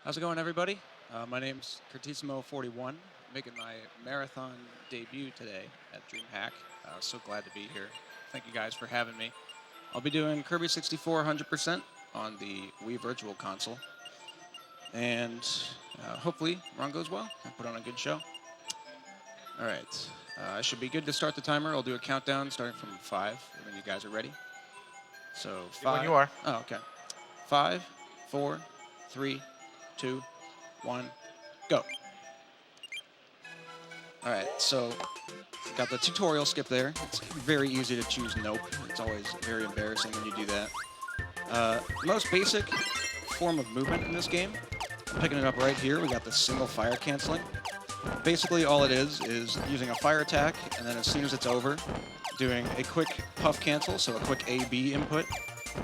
How's it going, everybody? My name's Curtissimo41, making my marathon debut today at DreamHack. So glad to be here. Thank you guys for having me. I'll be doing Kirby 64 100% on the Wii Virtual Console. And hopefully, run goes well. I put on a good show. All right. I should be good to start the timer. I'll do a countdown starting from 5 when you guys are ready. So 5. When you are. Oh, okay. 5, 4, 3, 2, 1, go. All right, so got the tutorial skip there. It's very easy to choose nope. It's always very embarrassing when you do that. Most basic form of movement in this game, I'm picking it up right here. We got the single fire canceling. Basically, all it is using a fire attack, and then as soon as it's over, doing a quick puff cancel, so a quick A-B input,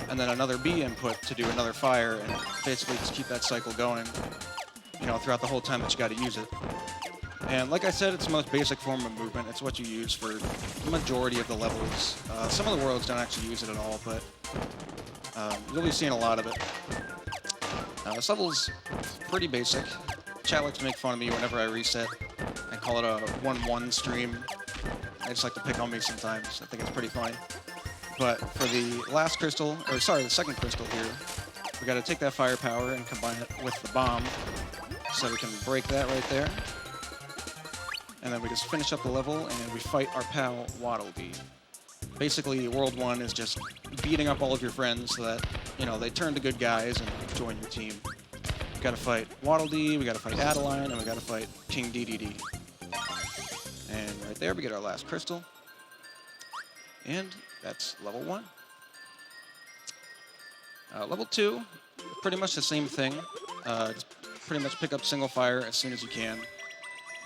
and then another B input to do another fire, and basically just keep that cycle going, you know, throughout the whole time that you got to use it. And like I said, it's the most basic form of movement. It's what you use for the majority of the levels. Some of the worlds don't actually use it at all, but you'll be seeing a lot of it. This level's pretty basic. Chat likes to make fun of me whenever I reset. I call it a 1-1 stream. They just like to pick on me sometimes. I think it's pretty funny. But for the last crystal, or sorry, the second crystal here, we got to take that firepower and combine it with the bomb. So we can break that right there. And then we just finish up the level and we fight our pal Waddle Dee. Basically, World 1 is just beating up all of your friends so that, you know, they turn to good guys and join your team. We gotta fight Waddle Dee, we gotta fight Adeline, and we gotta fight King DDD. And right there, we get our last crystal. And that's level 1. Level 2, pretty much the same thing. Just pretty much pick up single fire as soon as you can.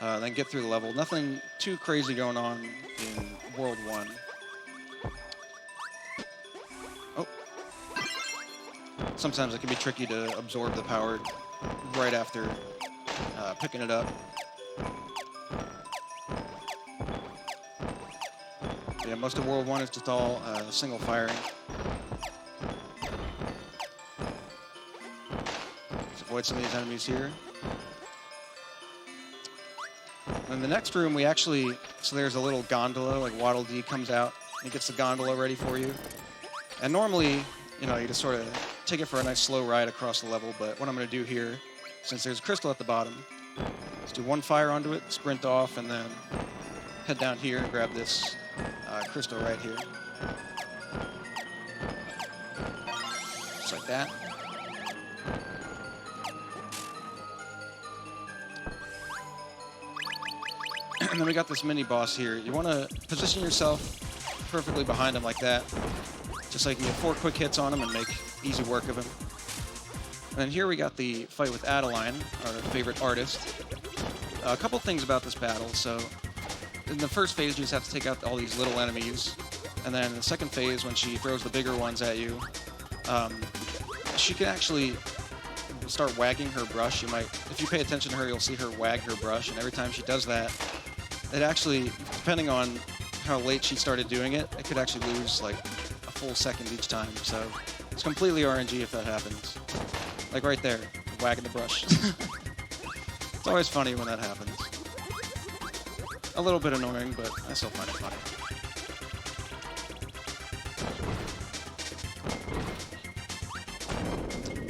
Then get through the level. Nothing too crazy going on in World 1. Oh. Sometimes it can be tricky to absorb the power right after picking it up. Yeah, most of World 1 is just all single firing. Let's avoid some of these enemies here. In the next room, we actually, so there's a little gondola, like Waddle Dee comes out, and he gets the gondola ready for you. And normally, you know, you just sort of take it for a nice slow ride across the level, but what I'm going to do here, since there's a crystal at the bottom, is do one fire onto it, sprint off, and then head down here and grab this crystal right here. Just like that. And then we got this mini boss here. You want to position yourself perfectly behind him like that, just so you can get 4 quick hits on him and make easy work of him. And then here we got the fight with Adeline, our favorite artist. A couple things about this battle. So in the first phase, you just have to take out all these little enemies. And then in the second phase, when she throws the bigger ones at you, she can actually start wagging her brush. You might, if you pay attention to her, you'll see her wag her brush. And every time she does that, it actually, depending on how late she started doing it, it could actually lose like a full second each time. So it's completely RNG if that happens. Like right there, wagging the brush. It's always funny when that happens. A little bit annoying, but I still find it funny.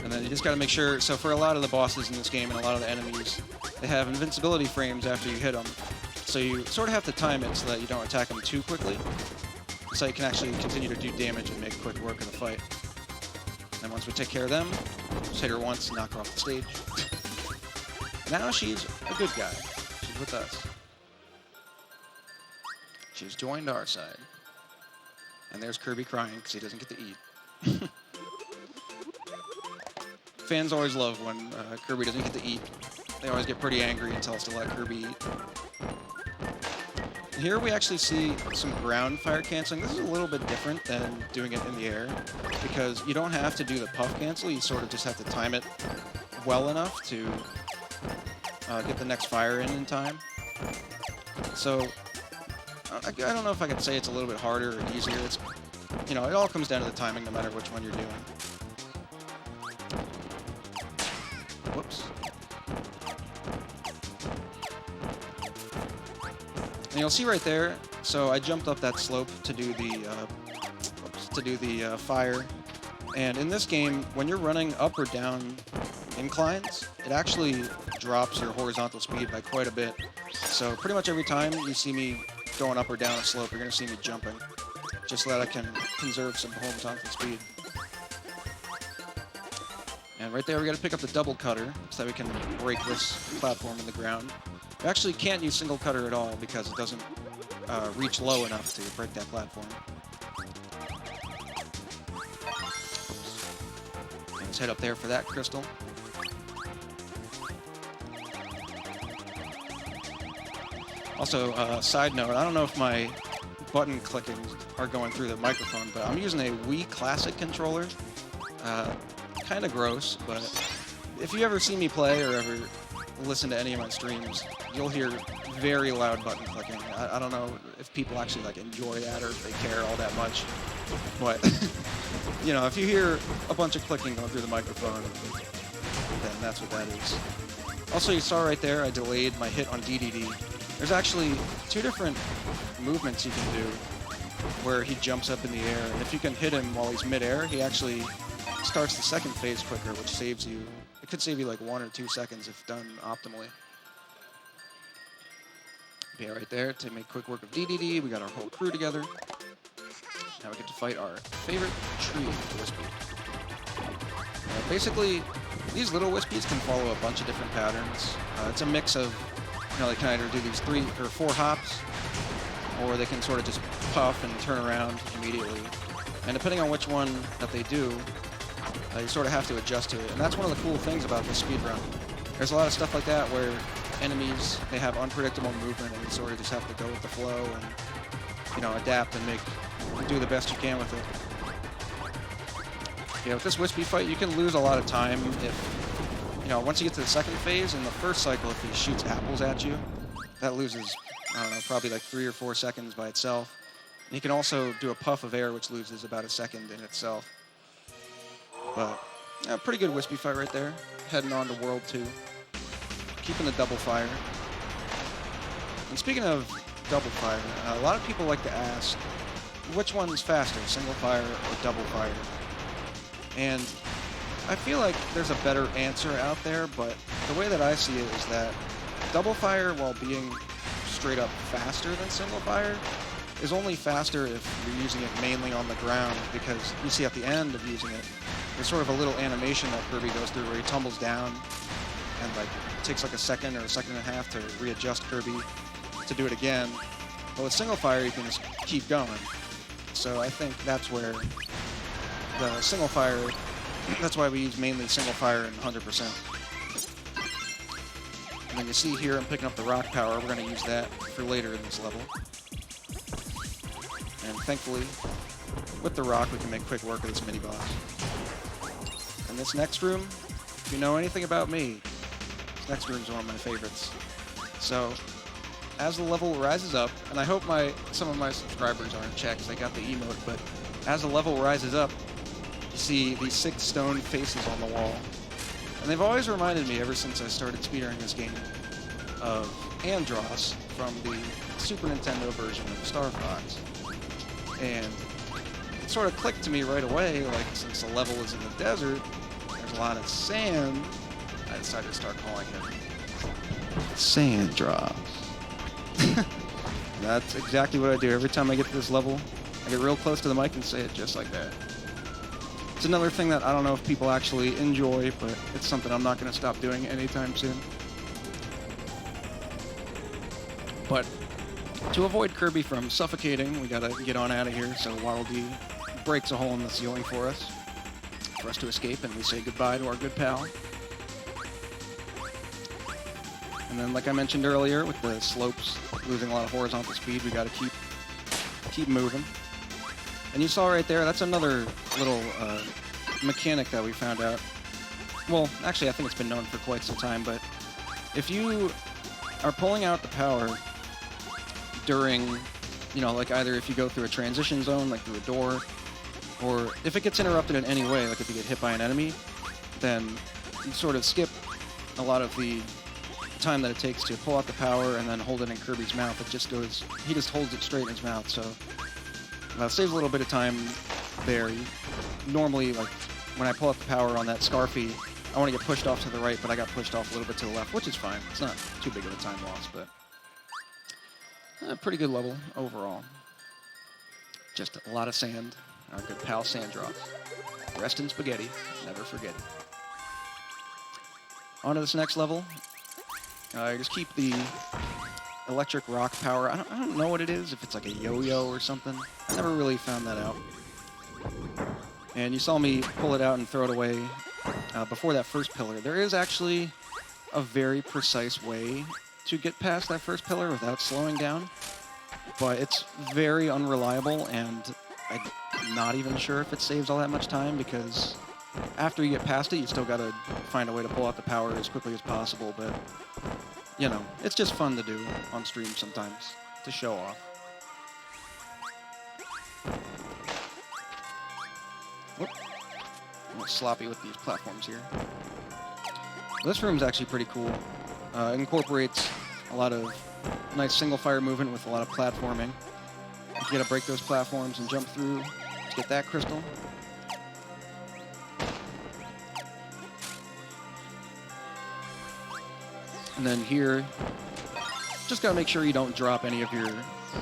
And then you just gotta make sure, so for a lot of the bosses in this game and a lot of the enemies, they have invincibility frames after you hit them. So you sort of have to time it so that you don't attack them too quickly, so you can actually continue to do damage and make quick work of the fight. And once we take care of them, just hit her once and knock her off the stage. Now she's a good guy. She's with us. She's joined our side. And there's Kirby crying because he doesn't get to eat. Fans always love when Kirby doesn't get to eat. They always get pretty angry and tell us to let Kirby eat. Here we actually see some ground fire canceling. This is a little bit different than doing it in the air because you don't have to do the puff cancel. You sort of just have to time it well enough to get the next fire in time. So I don't know if I could say it's a little bit harder or easier. It's, you know, it all comes down to the timing no matter which one you're doing. Whoops. And you'll see right there, so I jumped up that slope to do the fire. And in this game, when you're running up or down inclines, it actually drops your horizontal speed by quite a bit. So pretty much every time you see me going up or down a slope, you're going to see me jumping, just so that I can conserve some horizontal speed. And right there, we got to pick up the double cutter so that we can break this platform in the ground. We actually can't use single cutter at all because it doesn't reach low enough to break that platform. And let's head up there for that crystal. Also, side note, I don't know if my button clicking are going through the microphone, but I'm using a Wii Classic controller. Kind of gross, but if you ever see me play or ever listen to any of my streams, you'll hear very loud button clicking. I don't know if people actually like enjoy that or if they care all that much, but you know, if you hear a bunch of clicking going through the microphone, then that's what that is. Also, you saw right there, I delayed my hit on DDD. There's actually two different movements you can do where he jumps up in the air, and if you can hit him while he's mid-air, he actually starts the second phase quicker, which saves you. It could save you like 1 or 2 seconds if done optimally. Yeah, right there to make quick work of DDD. We got our whole crew together. Now we get to fight our favorite tree, Wispy. Basically, these little Wispies can follow a bunch of different patterns. It's a mix of, you know, they can either do these 3 or 4 hops, or they can sort of just puff and turn around immediately. And depending on which one that they do, you sort of have to adjust to it. And that's one of the cool things about this speedrun. There's a lot of stuff like that where enemies, they have unpredictable movement and you sort of just have to go with the flow and, you know, adapt and do the best you can with it. Yeah, with this Wispy fight, you can lose a lot of time if, you know, once you get to the second phase, in the first cycle, if he shoots apples at you, that loses, I don't know, probably like 3 or 4 seconds by itself. And he can also do a puff of air, which loses about a second in itself. But, yeah, pretty good Wispy fight right there. Heading on to World 2. Keeping the double fire. And speaking of double fire, a lot of people like to ask, which one's faster, single fire or double fire? And I feel like there's a better answer out there, but the way that I see it is that double fire, while being straight up faster than single fire, is only faster if you're using it mainly on the ground, because you see at the end of using it, there's sort of a little animation that Kirby goes through where he tumbles down and like it takes like a second or a second and a half to readjust Kirby to do it again. But with single fire, you can just keep going. So I think that's where the single fire, that's why we use mainly single fire and 100%. And then you see here I'm picking up the rock power. We're going to use that for later in this level. And thankfully, with the rock, we can make quick work of this mini-boss. And this next room, if you know anything about me, this next room is one of my favorites. So, as the level rises up, and I hope some of my subscribers aren't checked because they got the emote, but as the level rises up, you see these 6 stone faces on the wall. And they've always reminded me, ever since I started speedrunning this game, of Andross from the Super Nintendo version of Star Fox. And it sort of clicked to me right away, like, since the level is in the desert, there's a lot of sand, I decided to start calling him Sandross. That's exactly what I do. Every time I get to this level, I get real close to the mic and say it just like that. It's another thing that I don't know if people actually enjoy, but it's something I'm not going to stop doing anytime soon. But to avoid Kirby from suffocating, we gotta get on out of here, so Waddle Dee breaks a hole in the ceiling for us to escape, and we say goodbye to our good pal. And then, like I mentioned earlier, with the slopes losing a lot of horizontal speed, we gotta keep moving. And you saw right there, that's another little mechanic that we found out. Well, actually, I think it's been known for quite some time, but if you are pulling out the power during, you know, like either if you go through a transition zone, like through a door, or if it gets interrupted in any way, like if you get hit by an enemy, then you sort of skip a lot of the time that it takes to pull out the power and then hold it in Kirby's mouth. It just goes, he just holds it straight in his mouth, so saves a little bit of time there. Normally, like, when I pull out the power on that Scarfy, I want to get pushed off to the right, but I got pushed off a little bit to the left, which is fine. It's not too big of a time loss, but a pretty good level overall. Just a lot of sand. Our good pal Sandross. Rest in spaghetti. Never forget it. On to this next level. Just keep the electric rock power. I don't know what it is, if it's like a yo-yo or something. I never really found that out. And you saw me pull it out and throw it away before that first pillar. There is actually a very precise way to get past that first pillar without slowing down, but it's very unreliable, and I'm not even sure if it saves all that much time, because after you get past it, you still gotta find a way to pull out the power as quickly as possible, but, you know, it's just fun to do on stream sometimes, to show off. Whoop. I'm a little sloppy with these platforms here. This room's actually pretty cool. It incorporates a lot of nice single-fire movement with a lot of platforming. You gotta break those platforms and jump through to get that crystal. And then here, just gotta make sure you don't drop any of your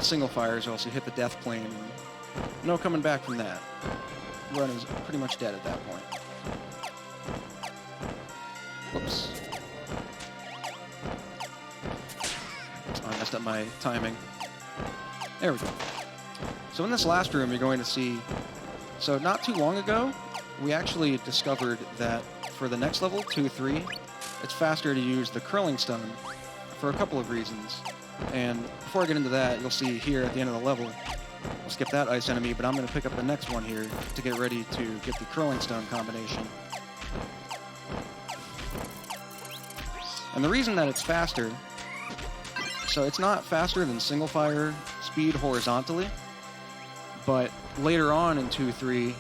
single fires, or else you hit the death plane. And no coming back from that. Run is pretty much dead at that point. Whoops. Oh, I messed up my timing. There we go. So in this last room, you're going to see... So not too long ago, we actually discovered that for the next level, 2-3, it's faster to use the curling stone for a couple of reasons. And before I get into that, you'll see here at the end of the level, we'll skip that ice enemy, but I'm going to pick up the next one here to get ready to get the curling stone combination. And the reason that it's faster, so it's not faster than single fire speed horizontally, but later on in 2-3,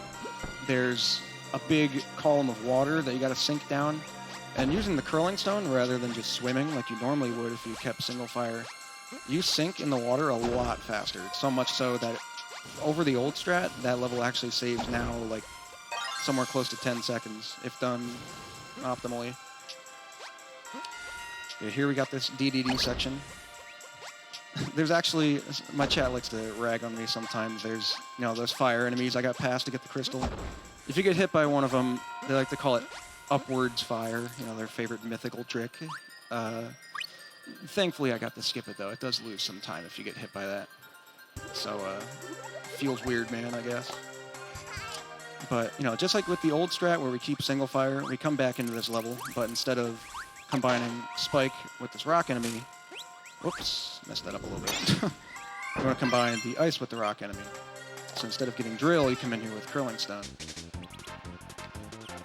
there's a big column of water that you got to sink down. And using the curling stone rather than just swimming like you normally would if you kept single fire, you sink in the water a lot faster. So much so that over the old strat, that level actually saves now like somewhere close to 10 seconds if done optimally. Okay, here we got this DDD section. There's actually, my chat likes to rag on me sometimes. There's, you know, those fire enemies I got past to get the crystal. If you get hit by one of them, they like to call it upwards fire, you know, their favorite mythical trick. Thankfully, I got to skip it, though. It does lose some time if you get hit by that. So, feels weird, man, I guess. But, you know, just like with the old strat where we keep single fire, we come back into this level, but instead of combining Spike with this rock enemy, whoops, messed that up a little bit. You want to combine the ice with the rock enemy. So instead of getting drill, you come in here with curling stone.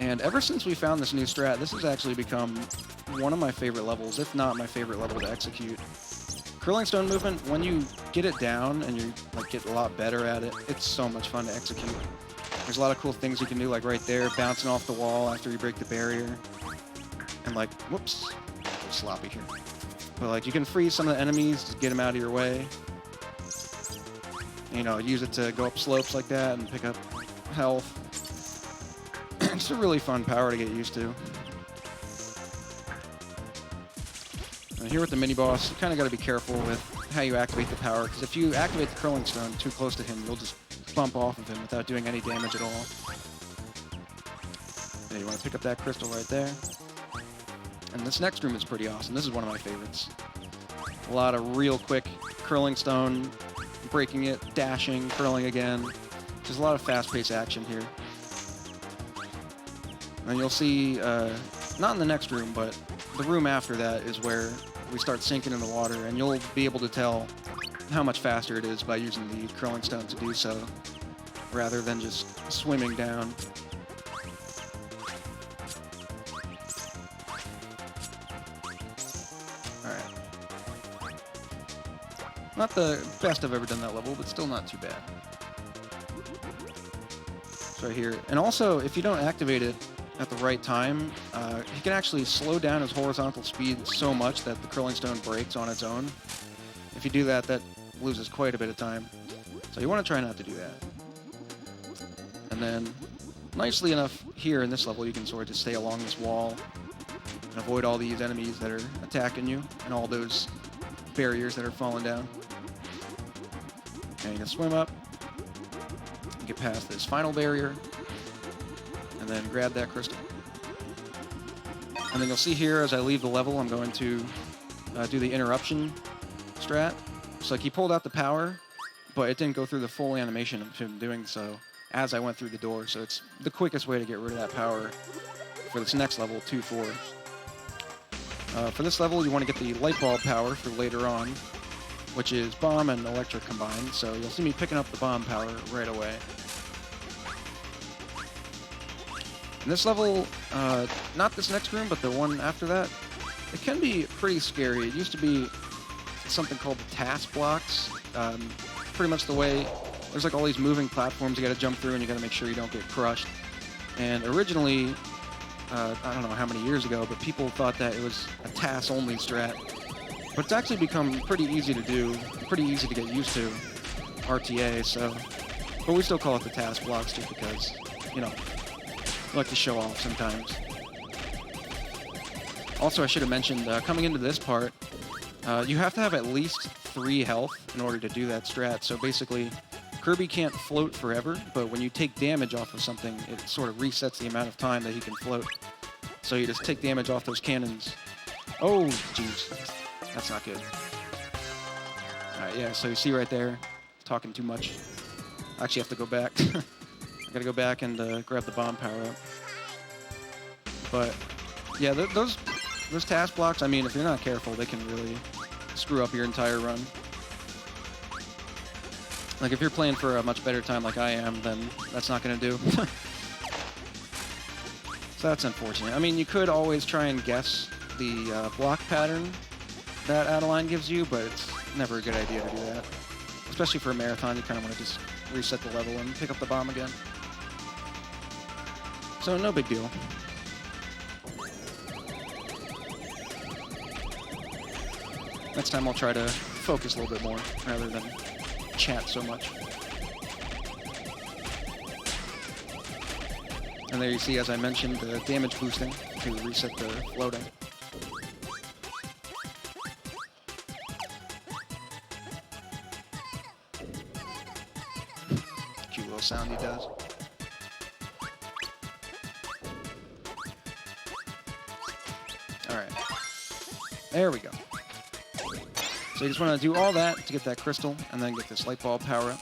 And ever since we found this new strat, this has actually become one of my favorite levels, if not my favorite level to execute. Curling stone movement, when you get it down and you like get a lot better at it, it's so much fun to execute. There's a lot of cool things you can do, like right there, bouncing off the wall after you break the barrier. And like, whoops, a little sloppy here. But like, you can freeze some of the enemies to get them out of your way. You know, use it to go up slopes like that and pick up health. It's a really fun power to get used to. And here with the mini-boss, you kind of got to be careful with how you activate the power, because if you activate the curling stone too close to him, you'll just bump off of him without doing any damage at all. Yeah, you want to pick up that crystal right there. And this next room is pretty awesome. This is one of my favorites. A lot of real quick curling stone, breaking it, dashing, curling again. There's a lot of fast-paced action here. And you'll see, not in the next room, but the room after that is where we start sinking in the water, and you'll be able to tell how much faster it is by using the curling stone to do so, rather than just swimming down. Alright. Not the best I've ever done that level, but still not too bad. It's right here. And also, if you don't activate it, at the right time, he can actually slow down his horizontal speed so much that the curling stone breaks on its own. If you do that, that loses quite a bit of time. So you want to try not to do that. And then, nicely enough, here in this level, you can sort of just stay along this wall and avoid all these enemies that are attacking you and all those barriers that are falling down. And you can swim up, get past this final barrier, and then grab that crystal. And then you'll see here, as I leave the level, I'm going to do the interruption strat. So like he pulled out the power, but it didn't go through the full animation of him doing so as I went through the door. So it's the quickest way to get rid of that power for this next level, 2-4. For this level, you want to get the light bulb power for later on, which is bomb and electric combined. So you'll see me picking up the bomb power right away. In this level, not this next room, but the one after that, it can be pretty scary. It used to be something called the task blocks. Pretty much the way, there's like all these moving platforms you gotta jump through and you gotta make sure you don't get crushed. And originally, I don't know how many years ago, but people thought that it was a task-only strat. But it's actually become pretty easy to do, pretty easy to get used to, RTA, so. But we still call it the task blocks just because, you know, we like to show off sometimes. Also, I should have mentioned, coming into this part, you have to have at least 3 health in order to do that strat. So basically, Kirby can't float forever, but when you take damage off of something, it sort of resets the amount of time that he can float. So you just take damage off those cannons. Oh, jeez. That's not good. Alright, yeah, so you see right there, talking too much. I actually have to go back. I gotta go back and grab the bomb power up. But, yeah, those task blocks, I mean, if you're not careful, they can really screw up your entire run. Like, if you're playing for a much better time like I am, then that's not going to do. So that's unfortunate. I mean, you could always try and guess the block pattern that Adeline gives you, but it's never a good idea to do that. Especially for a marathon, you kind of want to just reset the level and pick up the bomb again. So no big deal. Next time I'll try to focus a little bit more rather than chat so much. And there you see, as I mentioned, the damage boosting to reset the floating. Cute little sound he does. Alright. There we go. So you just want to do all that to get that crystal, and then get this light bulb power up.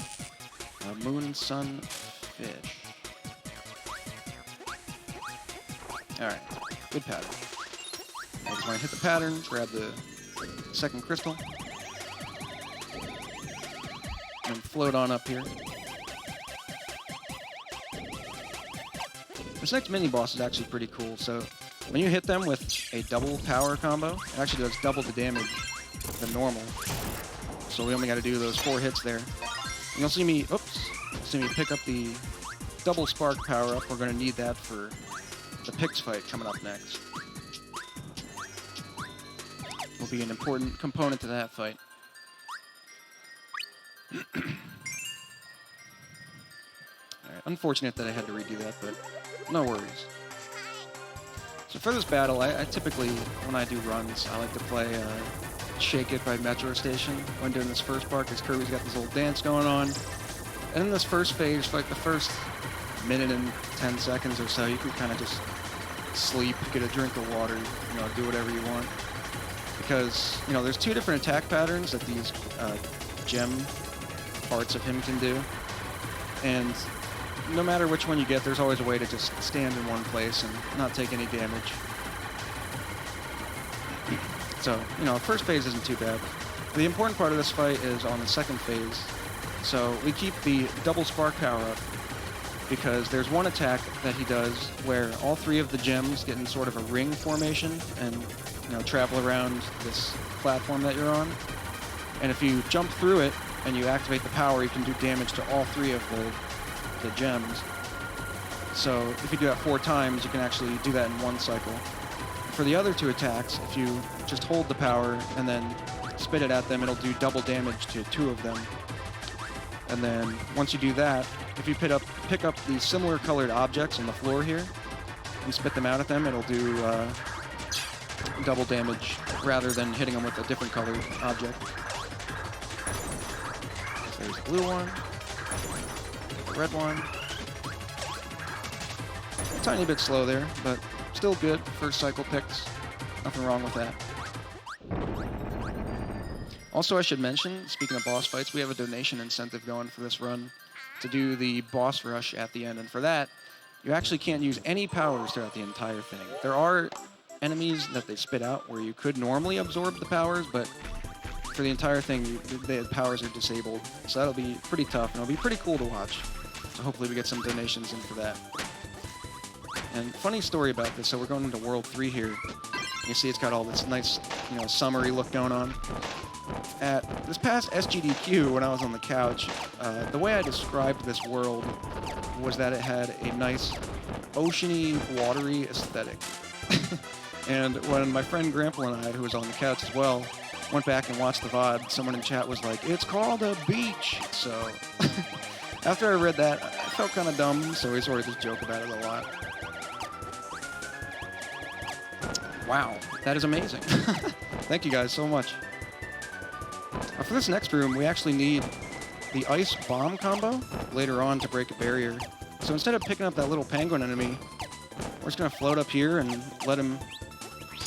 Moon, sun, fish. Alright, good pattern. I just want to hit the pattern, grab the second crystal, and float on up here. This next mini-boss is actually pretty cool. So when you hit them with a double power combo, it actually does double the damage than normal. So we only got to do those 4 hits there. And you'll see me, pick up the double spark power up. We're going to need that for the Pix fight coming up next. Will be an important component to that fight. Alright, unfortunate that I had to redo that, but no worries. So for this battle, I typically, when I do runs, I like to play Shake It by Metro Station when doing this first part, because Kirby's got this little dance going on. And in this first phase, for like the first minute and 10 seconds or so, you can kind of just sleep, get a drink of water, you know, do whatever you want. Because, you know, there's 2 different attack patterns that these gem parts of him can do. And no matter which one you get, there's always a way to just stand in one place and not take any damage. So, you know, first phase isn't too bad. The important part of this fight is on the second phase. So we keep the double spark power up because there's one attack that he does where all 3 of the gems get in sort of a ring formation and, you know, travel around this platform that you're on. And if you jump through it and you activate the power, you can do damage to all 3 of the gems. So if you do that 4 times, you can actually do that in 1 cycle. For the other 2 attacks, if you just hold the power and then spit it at them, it'll do double damage to 2 of them. And then once you do that, if you pick up the similar colored objects on the floor here and spit them out at them, it'll do double damage rather than hitting them with a different colored object. So there's the blue one, the red one. A tiny bit slow there, but still good. First cycle picks. Nothing wrong with that. Also, I should mention, speaking of boss fights, we have a donation incentive going for this run to do the boss rush at the end. And for that, you actually can't use any powers throughout the entire thing. There are enemies that they spit out where you could normally absorb the powers, but for the entire thing, the powers are disabled. So that'll be pretty tough, and it'll be pretty cool to watch. So hopefully we get some donations in for that. And funny story about this, so we're going into World 3 here. You see it's got all this nice, summery look going on. At this past SGDQ, when I was on the couch, the way I described this world was that it had a nice oceany, watery aesthetic. And when my friend Grandpa and I, who was on the couch as well, went back and watched the VOD, someone in chat was like, "It's called a beach." So after I read that, I felt kind of dumb, so we sort of just joke about it a lot. Wow, that is amazing. Thank you guys so much. For this next room, we actually need the ice bomb combo later on to break a barrier. So instead of picking up that little penguin enemy, we're just going to float up here and let him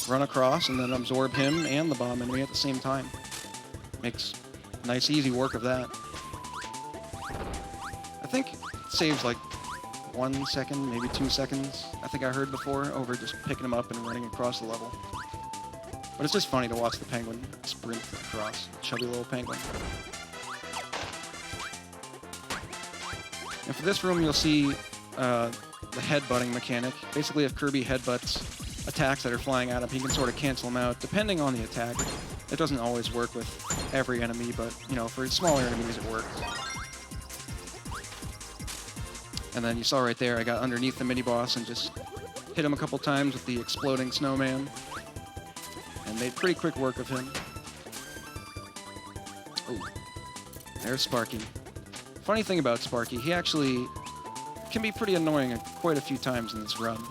run across and then absorb him and the bomb enemy at the same time. Makes nice, easy work of that. I think it saves like 1 second, maybe 2 seconds, I think I heard before, over just picking him up and running across the level. But it's just funny to watch the penguin sprint across. Chubby little penguin. And for this room, you'll see the headbutting mechanic. Basically, if Kirby headbutts attacks that are flying at him, he can sort of cancel them out, depending on the attack. It doesn't always work with every enemy, but, for smaller enemies, it works. And then you saw right there, I got underneath the mini-boss and just hit him a couple times with the exploding snowman. And made pretty quick work of him. Oh, there's Sparky. Funny thing about Sparky, he actually can be pretty annoying quite a few times in this run.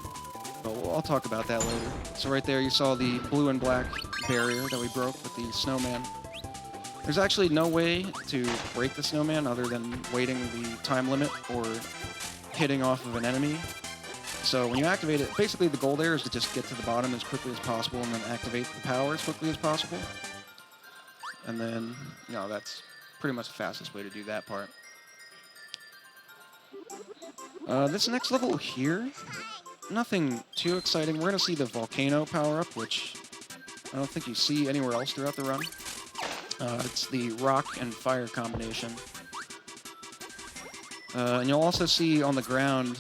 But I'll talk about that later. So right there you saw the blue and black barrier that we broke with the snowman. There's actually no way to break the snowman other than waiting the time limit or hitting off of an enemy. So when you activate it, basically the goal there is to just get to the bottom as quickly as possible and then activate the power as quickly as possible. And then, that's pretty much the fastest way to do that part. This next level here, nothing too exciting. We're going to see the volcano power-up, which I don't think you see anywhere else throughout the run. It's the rock and fire combination. And you'll also see on the ground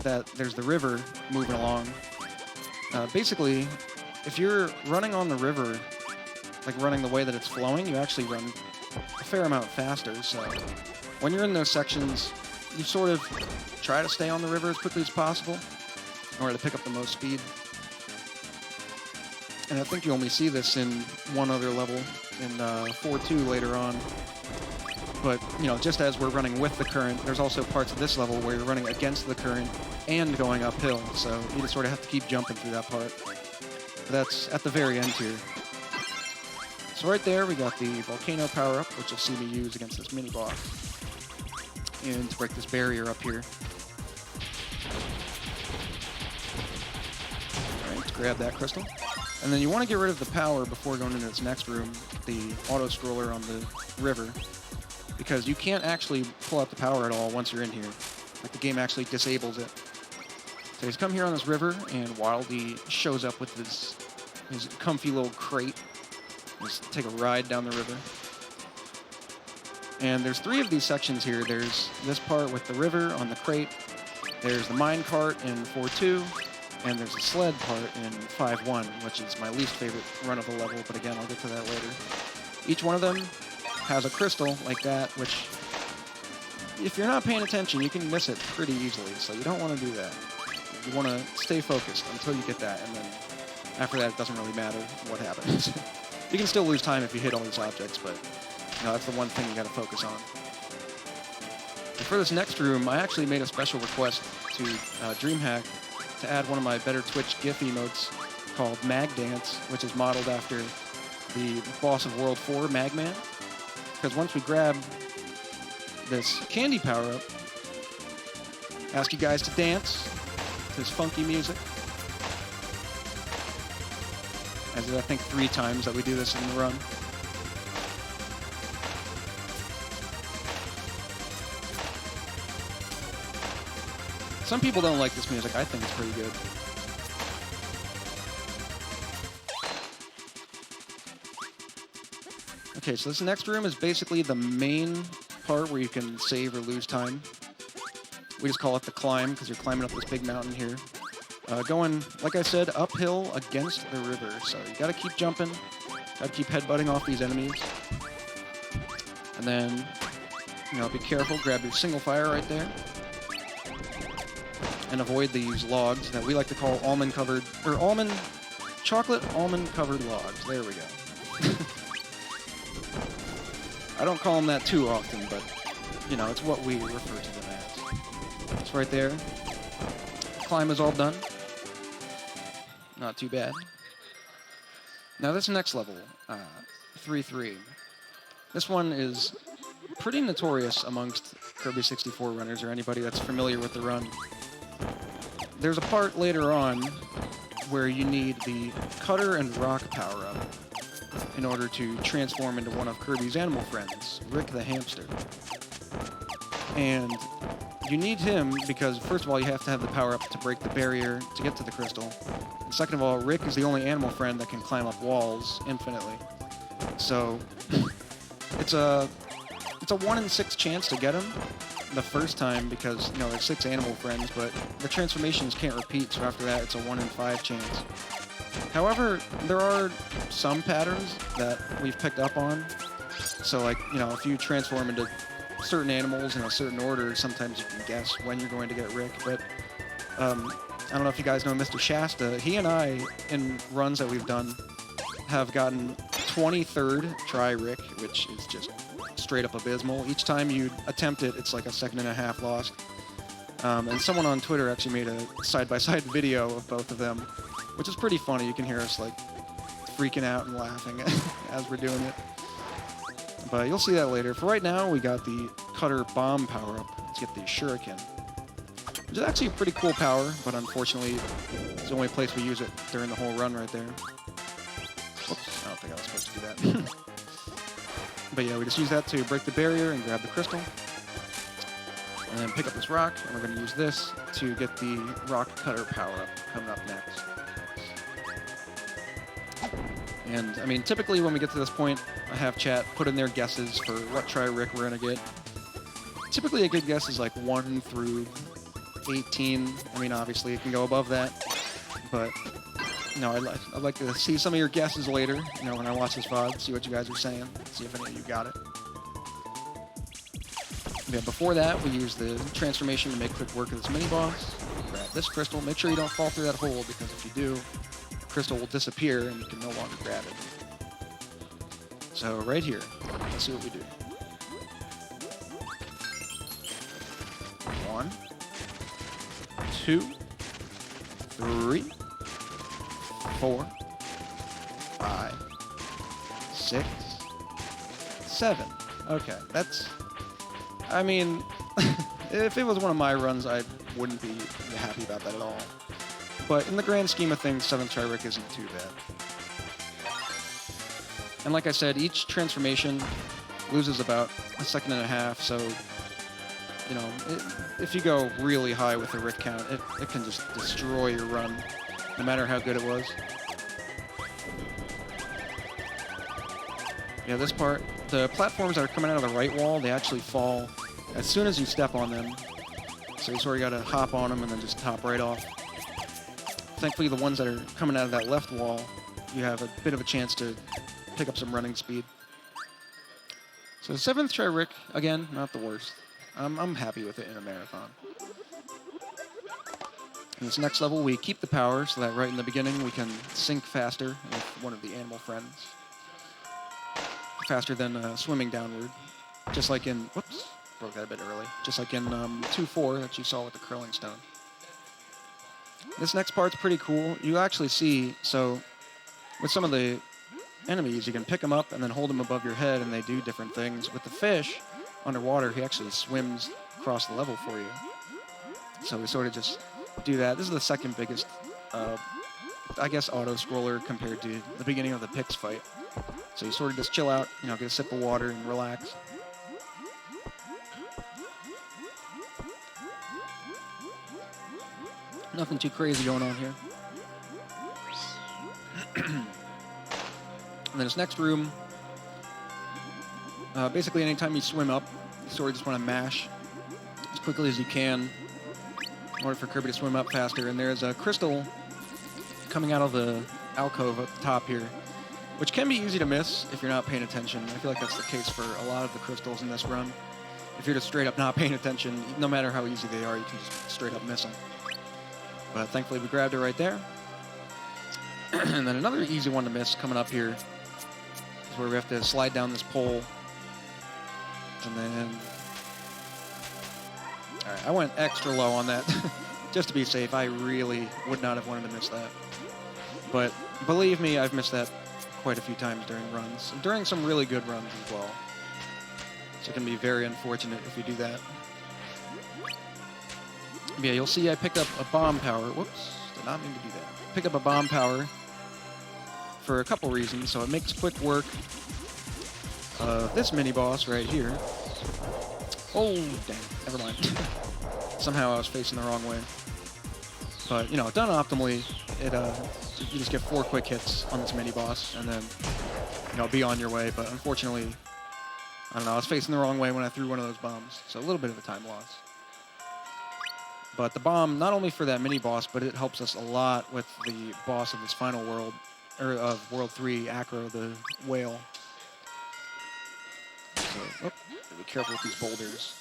that there's the river moving along. Basically, if you're running on the river, like running the way that it's flowing, you actually run a fair amount faster. So when you're in those sections, you sort of try to stay on the river as quickly as possible in order to pick up the most speed. And I think you only see this in one other level in 4.2 later on. But, just as we're running with the current, there's also parts of this level where you're running against the current and going uphill. So you just sort of have to keep jumping through that part. But that's at the very end here. So right there, we got the volcano power-up, which you'll see me use against this mini-boss. And to break this barrier up here. Alright, to grab that crystal. And then you want to get rid of the power before going into this next room, the auto-scroller on the river. Because you can't actually pull out the power at all once you're in here. Like, the game actually disables it. So he's come here on this river, and Wildy shows up with his comfy little crate. Just take a ride down the river. And there's 3 of these sections here. There's this part with the river on the crate. There's the mine cart in 4.2. And there's the sled part in 5.1, which is my least favorite run of the level. But again, I'll get to that later. Each one of them has a crystal like that, which if you're not paying attention, you can miss it pretty easily, so you don't want to do that. You want to stay focused until you get that, and then after that, it doesn't really matter what happens. You can still lose time if you hit all these objects, but that's the one thing you got to focus on. And for this next room, I actually made a special request to DreamHack to add one of my better Twitch GIF emotes called Mag Dance, which is modeled after the boss of World 4, Magman. Because once we grab this candy power-up, ask you guys to dance to this funky music. As I think 3 times that we do this in the run. Some people don't like this music. I think it's pretty good. Okay, so this next room is basically the main part where you can save or lose time. We just call it the climb because you're climbing up this big mountain here. Going, like I said, uphill against the river. So you gotta keep jumping, gotta keep headbutting off these enemies. And then, be careful, grab your single fire right there. And avoid these logs that we like to call chocolate almond covered logs. There we go. I don't call them that too often, but, it's what we refer to them as. It's right there. Climb is all done. Not too bad. Now this next level, 3-3. This one is pretty notorious amongst Kirby 64 runners or anybody that's familiar with the run. There's a part later on where you need the Cutter and Rock power-up in order to transform into one of Kirby's animal friends, Rick the Hamster. And you need him because, first of all, you have to have the power-up to break the barrier to get to the crystal. And second of all, Rick is the only animal friend that can climb up walls infinitely. So it's a 1 in 6 chance to get him the first time because, there's 6 animal friends, but the transformations can't repeat, so after that it's a 1 in 5 chance. However, there are some patterns that we've picked up on. So, like, if you transform into certain animals in a certain order, sometimes you can guess when you're going to get Rick, but I don't know if you guys know Mr. Shasta. He and I, in runs that we've done, have gotten 23rd try Rick, which is just straight up abysmal. Each time you attempt it, it's like a 1.5 seconds lost. And someone on Twitter actually made a side-by-side video of both of them, which is pretty funny. You can hear us like freaking out and laughing as we're doing it. But you'll see that later. For right now, we got the Cutter Bomb power-up. Let's get the Shuriken, which is actually a pretty cool power, but unfortunately, it's the only place we use it during the whole run right there. Whoops, I don't think I was supposed to do that. But yeah, we just use that to break the barrier and grab the crystal. And then pick up this rock, and we're going to use this to get the Rock Cutter power-up coming up next. And, I mean, typically when we get to this point, I have chat put in their guesses for what try Rick we're going to get. Typically a good guess is like 1 through 18. I mean, obviously it can go above that. But, I'd like to see some of your guesses later, when I watch this VOD, see what you guys are saying, see if any of you got it. Yeah, before that, we use the transformation to make quick work of this mini-boss. Grab this crystal. Make sure you don't fall through that hole, because if you do, the crystal will disappear and you can no longer grab it. So right here, let's see what we do. 1, 2, 3, 4, 5, 6, 7. Okay, that's... I mean, if it was one of my runs, I wouldn't be happy about that at all. But in the grand scheme of things, 7th try Rick isn't too bad. And like I said, each transformation loses about 1.5 seconds, so, if you go really high with the Rick count, it can just destroy your run, no matter how good it was. Yeah, this part, the platforms that are coming out of the right wall, they actually fall as soon as you step on them. So you sort of got to hop on them and then just hop right off. Thankfully, the ones that are coming out of that left wall, you have a bit of a chance to pick up some running speed. So 7th try Rick, again, not the worst. I'm happy with it in a marathon. In this next level, we keep the power so that right in the beginning we can sink faster with one of the animal friends. Faster than swimming downward. Just like in... Whoops. Broke that a bit early. Just like in 2-4 that you saw with the curling stone. This next part's pretty cool. You actually see... So, with some of the enemies, you can pick them up and then hold them above your head and they do different things. With the fish, underwater, he actually swims across the level for you. So we sort of just do that. This is the second biggest, I guess, auto-scroller compared to the beginning of the Pix fight. So you sort of just chill out, you know, get a sip of water and relax. Nothing too crazy going on here. And then this next room, basically anytime you swim up, you sort of just want to mash as quickly as you can in order for Kirby to swim up faster. And there's a crystal coming out of the alcove at the top here, which can be easy to miss if you're not paying attention. I feel like that's the case for a lot of the crystals in this run. If you're just straight up not paying attention, no matter how easy they are, you can just straight up miss them. But thankfully we grabbed it right there. And then another easy one to miss coming up here is where we have to slide down this pole. And then... Alright, I went extra low on that just to be safe. I really would not have wanted to miss that. But believe me, I've missed that quite a few times during runs. And during some really good runs as well. So it can be very unfortunate if you do that. Yeah, you'll see I picked up a bomb power. Whoops, did not mean to do that. Pick up a bomb power for a couple reasons. So it makes quick work of this mini-boss right here. Oh, dang, never mind. Somehow I was facing the wrong way. But, you know, done optimally, you just get 4 quick hits on this mini-boss, and then, you know, be on your way. But unfortunately, I don't know, I was facing the wrong way when I threw one of those bombs. So a little bit of a time loss. But the bomb, not only for that mini-boss, but it helps us a lot with the boss of this final world, or of World 3, Acro, the whale. So, be careful with these boulders.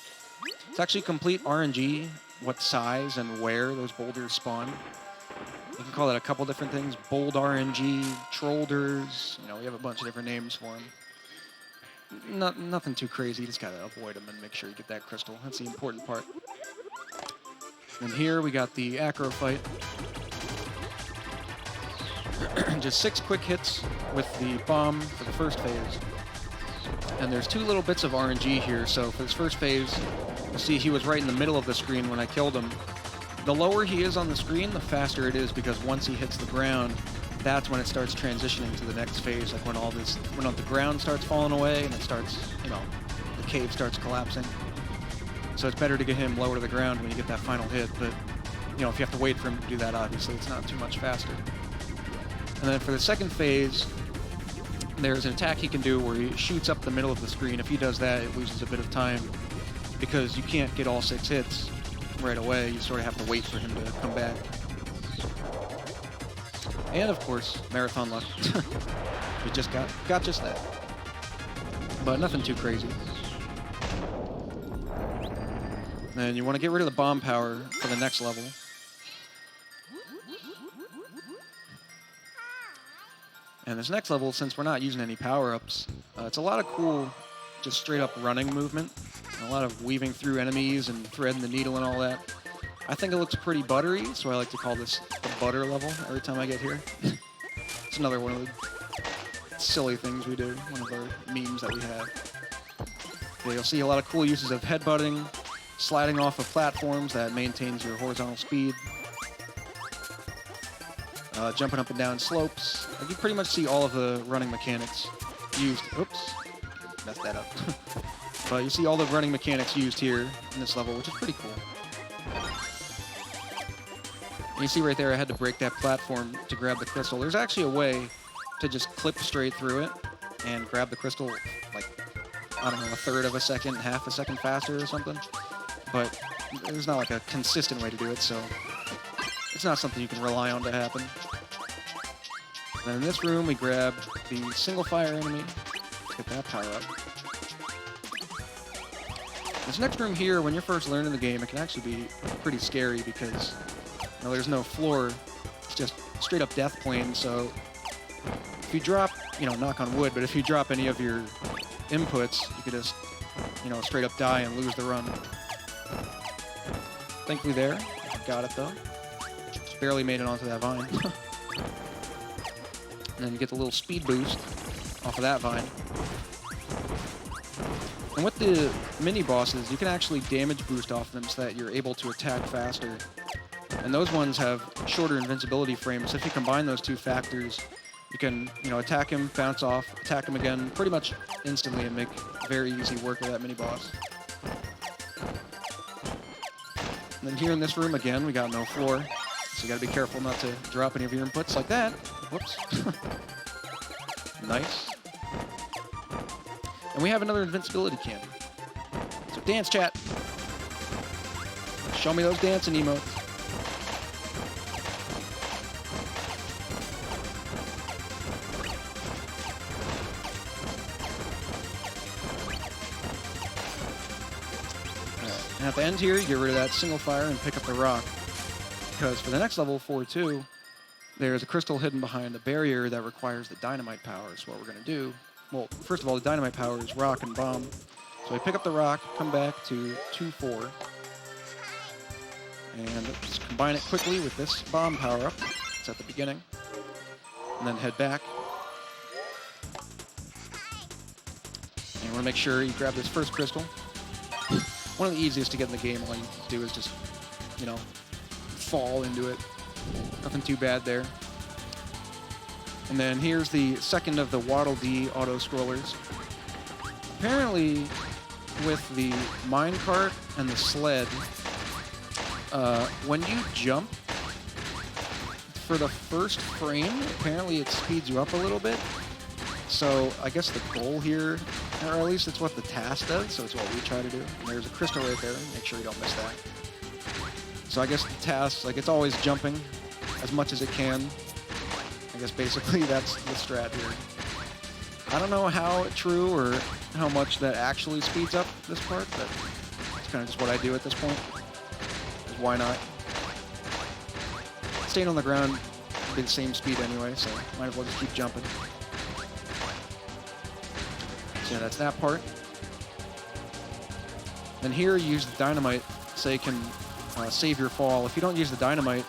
It's actually complete RNG, what size and where those boulders spawn. You can call it a couple different things. Bold RNG, Trollders, you know, we have a bunch of different names for them. Nothing too crazy, you just gotta avoid them and make sure you get that crystal. That's the important part. And here we got the Kuro Fight. Just 6 quick hits with the bomb for the first phase. And there's 2 little bits of RNG here, so for this first phase, you'll see he was right in the middle of the screen when I killed him. The lower he is on the screen, the faster it is, because once he hits the ground, that's when it starts transitioning to the next phase, like when the ground starts falling away and it starts, you know, the cave starts collapsing. So it's better to get him lower to the ground when you get that final hit, but, you know, if you have to wait for him to do that, obviously, it's not too much faster. And then for the second phase, there's an attack he can do where he shoots up the middle of the screen. If he does that, it loses a bit of time because you can't get all 6 hits right away. You sort of have to wait for him to come back. And, of course, marathon luck. We just got just that. But nothing too crazy. And you want to get rid of the bomb power for the next level. And this next level, since we're not using any power-ups, it's a lot of cool, just straight-up running movement. And a lot of weaving through enemies and threading the needle and all that. I think it looks pretty buttery, so I like to call this the butter level every time I get here. It's another one of the silly things we do, one of our memes that we have. Yeah, you'll see a lot of cool uses of headbutting, sliding off of platforms that maintains your horizontal speed. Jumping up and down slopes. You pretty much see all of the running mechanics used. Oops, messed that up. But you see all the running mechanics used here in this level, which is pretty cool. And you see right there, I had to break that platform to grab the crystal. There's actually a way to just clip straight through it and grab the crystal, like, I don't know, 1/3 of a second, 1/2 a second faster or something. But there's not like a consistent way to do it, so it's not something you can rely on to happen. Then in this room, we grab the single fire enemy. Let's get that power up. This next room here, when you're first learning the game, it can actually be pretty scary because there's no floor. It's just straight up death plane. So if you drop, knock on wood, but if you drop any of your inputs, you could just, straight up die and lose the run. Thankfully there, got it though. Just barely made it onto that vine. And then you get the little speed boost off of that vine. And with the mini bosses, you can actually damage boost off them so that you're able to attack faster. And those ones have shorter invincibility frames. So if you combine those two factors, you can, attack him, bounce off, attack him again pretty much instantly and make very easy work of that mini boss. And then here in this room again, we got no floor. So you gotta be careful not to drop any of your inputs like that. Whoops. Nice. And we have another invincibility candy. So dance, chat. Show me those dancing emotes. And at the end here, you get rid of that single fire and pick up the rock. Because for the next level, 4-2, there's a crystal hidden behind a barrier that requires the dynamite power. So what we're going to do, well, first of all, the dynamite power is rock and bomb. So we pick up the rock, come back to 2-4, and just combine it quickly with this bomb power-up. It's at the beginning. And then head back. And you want to make sure you grab this first crystal. One of the easiest to get in the game. All you do is just, fall into it. Nothing too bad there. And then here's the second of the Waddle Dee auto-scrollers. Apparently, with the minecart and the sled, when you jump, for the first frame, apparently it speeds you up a little bit. So I guess the goal here, or at least it's what the task does, so it's what we try to do. And there's a crystal right there. Make sure you don't miss that. So I guess the task, it's always jumping as much as it can. I guess basically that's the strat here. I don't know how true or how much that actually speeds up this part, but it's kind of just what I do at this point. Why not? Staying on the ground would be the same speed anyway, so might as well just keep jumping. So yeah, that's that part. Then here you use the dynamite so you can save your fall. If you don't use the dynamite,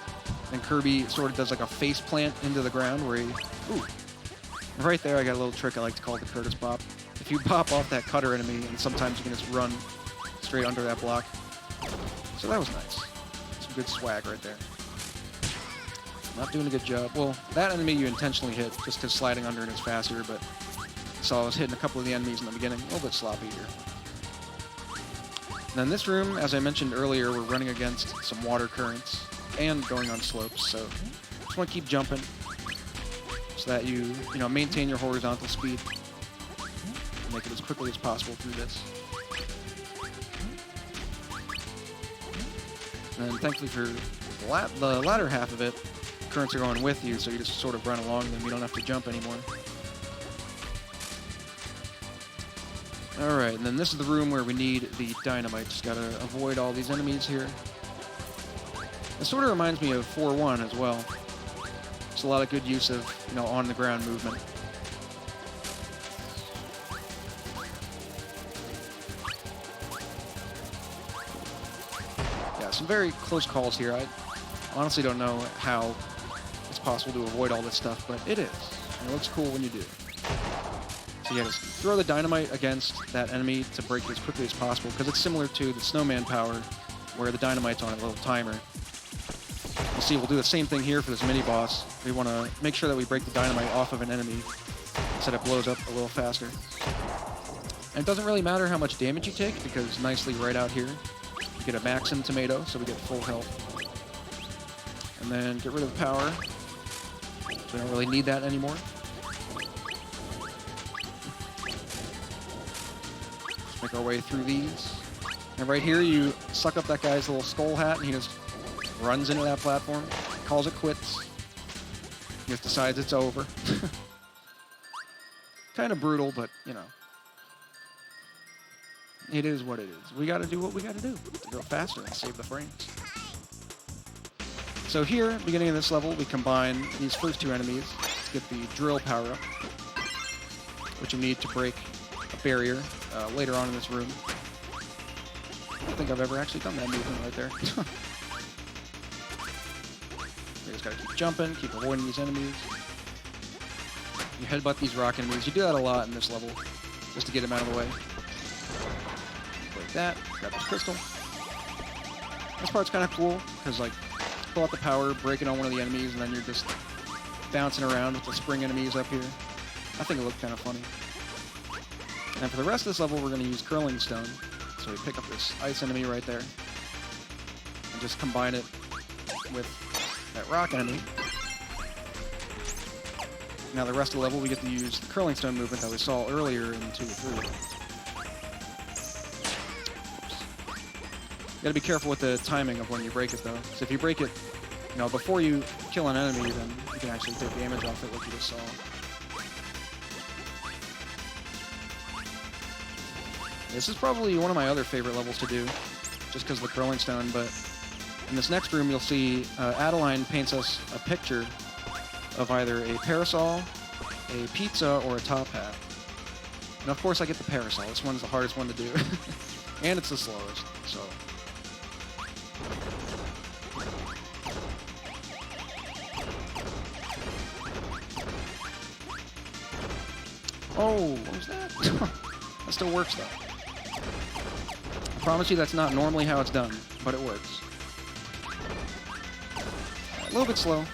then Kirby sort of does like a face plant into the ground where he... Ooh. Right there I got a little trick I like to call the Curtis Pop. If you pop off that cutter enemy, and sometimes you can just run straight under that block. So that was nice. Some good swag right there. Not doing a good job. Well, that enemy you intentionally hit just because sliding under it is faster, but so I was hitting a couple of the enemies in the beginning. A little bit sloppy here. And then this room, as I mentioned earlier, we're running against some water currents and going on slopes, so just want to keep jumping so that you maintain your horizontal speed and make it as quickly as possible through this. And thankfully for the latter half of it, currents are going with you, so you just sort of run along them. You don't have to jump anymore. Alright, and then this is the room where we need the dynamite. Just gotta avoid all these enemies here. It sort of reminds me of 4-1 as well. Just a lot of good use of, on-the-ground movement. Yeah, some very close calls here. I honestly don't know how it's possible to avoid all this stuff, but it is. And it looks cool when you do. So yeah, just throw the dynamite against that enemy to break it as quickly as possible, because it's similar to the snowman power, where the dynamite's on a little timer. You'll see we'll do the same thing here for this mini-boss. We want to make sure that we break the dynamite off of an enemy so that it blows up a little faster. And it doesn't really matter how much damage you take, because nicely right out here, you get a Maxim tomato, so we get full health. And then get rid of the power, so we don't really need that anymore. Just make our way through these. And right here, you suck up that guy's little skull hat, and he just runs into that platform, calls it quits. He just decides it's over. Kind of brutal, but, it is what it is. We gotta do what we gotta do to go faster and save the frames. So here, beginning of this level, we combine these first two enemies to get the drill power-up, which you need to break a barrier later on in this room. I don't think I've ever actually done that movement right there. You just gotta keep jumping, keep avoiding these enemies. You headbutt these rock enemies. You do that a lot in this level, just to get them out of the way. Like that, grab this crystal. This part's kind of cool, because like, pull out the power, break it on one of the enemies, and then you're just bouncing around with the spring enemies up here. I think it looked kind of funny. And for the rest of this level, we're going to use Curling Stone. So we pick up this ice enemy right there, and just combine it with that rock enemy. Now the rest of the level, we get to use the Curling Stone movement that we saw earlier in 2 or 3. You gotta be careful with the timing of when you break it, though. So if you break it, before you kill an enemy, then you can actually take damage off it, like you just saw. This is probably one of my other favorite levels to do, just because of the Curling Stone, but in this next room, you'll see Adeline paints us a picture of either a parasol, a pizza, or a top hat. And of course, I get the parasol. This one's the hardest one to do. And it's the slowest, so... Oh, what was that? That still works, though. I promise you that's not normally how it's done, but it works. A little bit slow,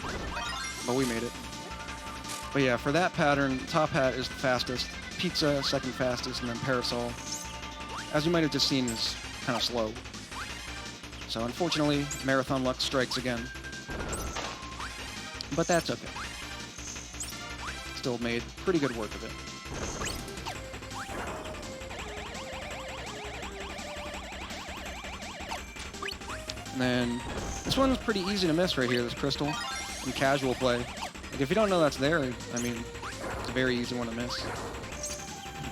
but we made it. But yeah, for that pattern, top hat is the fastest, pizza second fastest, and then parasol, as you might have just seen, is kind of slow. So unfortunately, marathon luck strikes again. But that's okay. Still made pretty good work of it. And then this one's pretty easy to miss right here, this crystal, in casual play. Like if you don't know that's there, I mean, it's a very easy one to miss.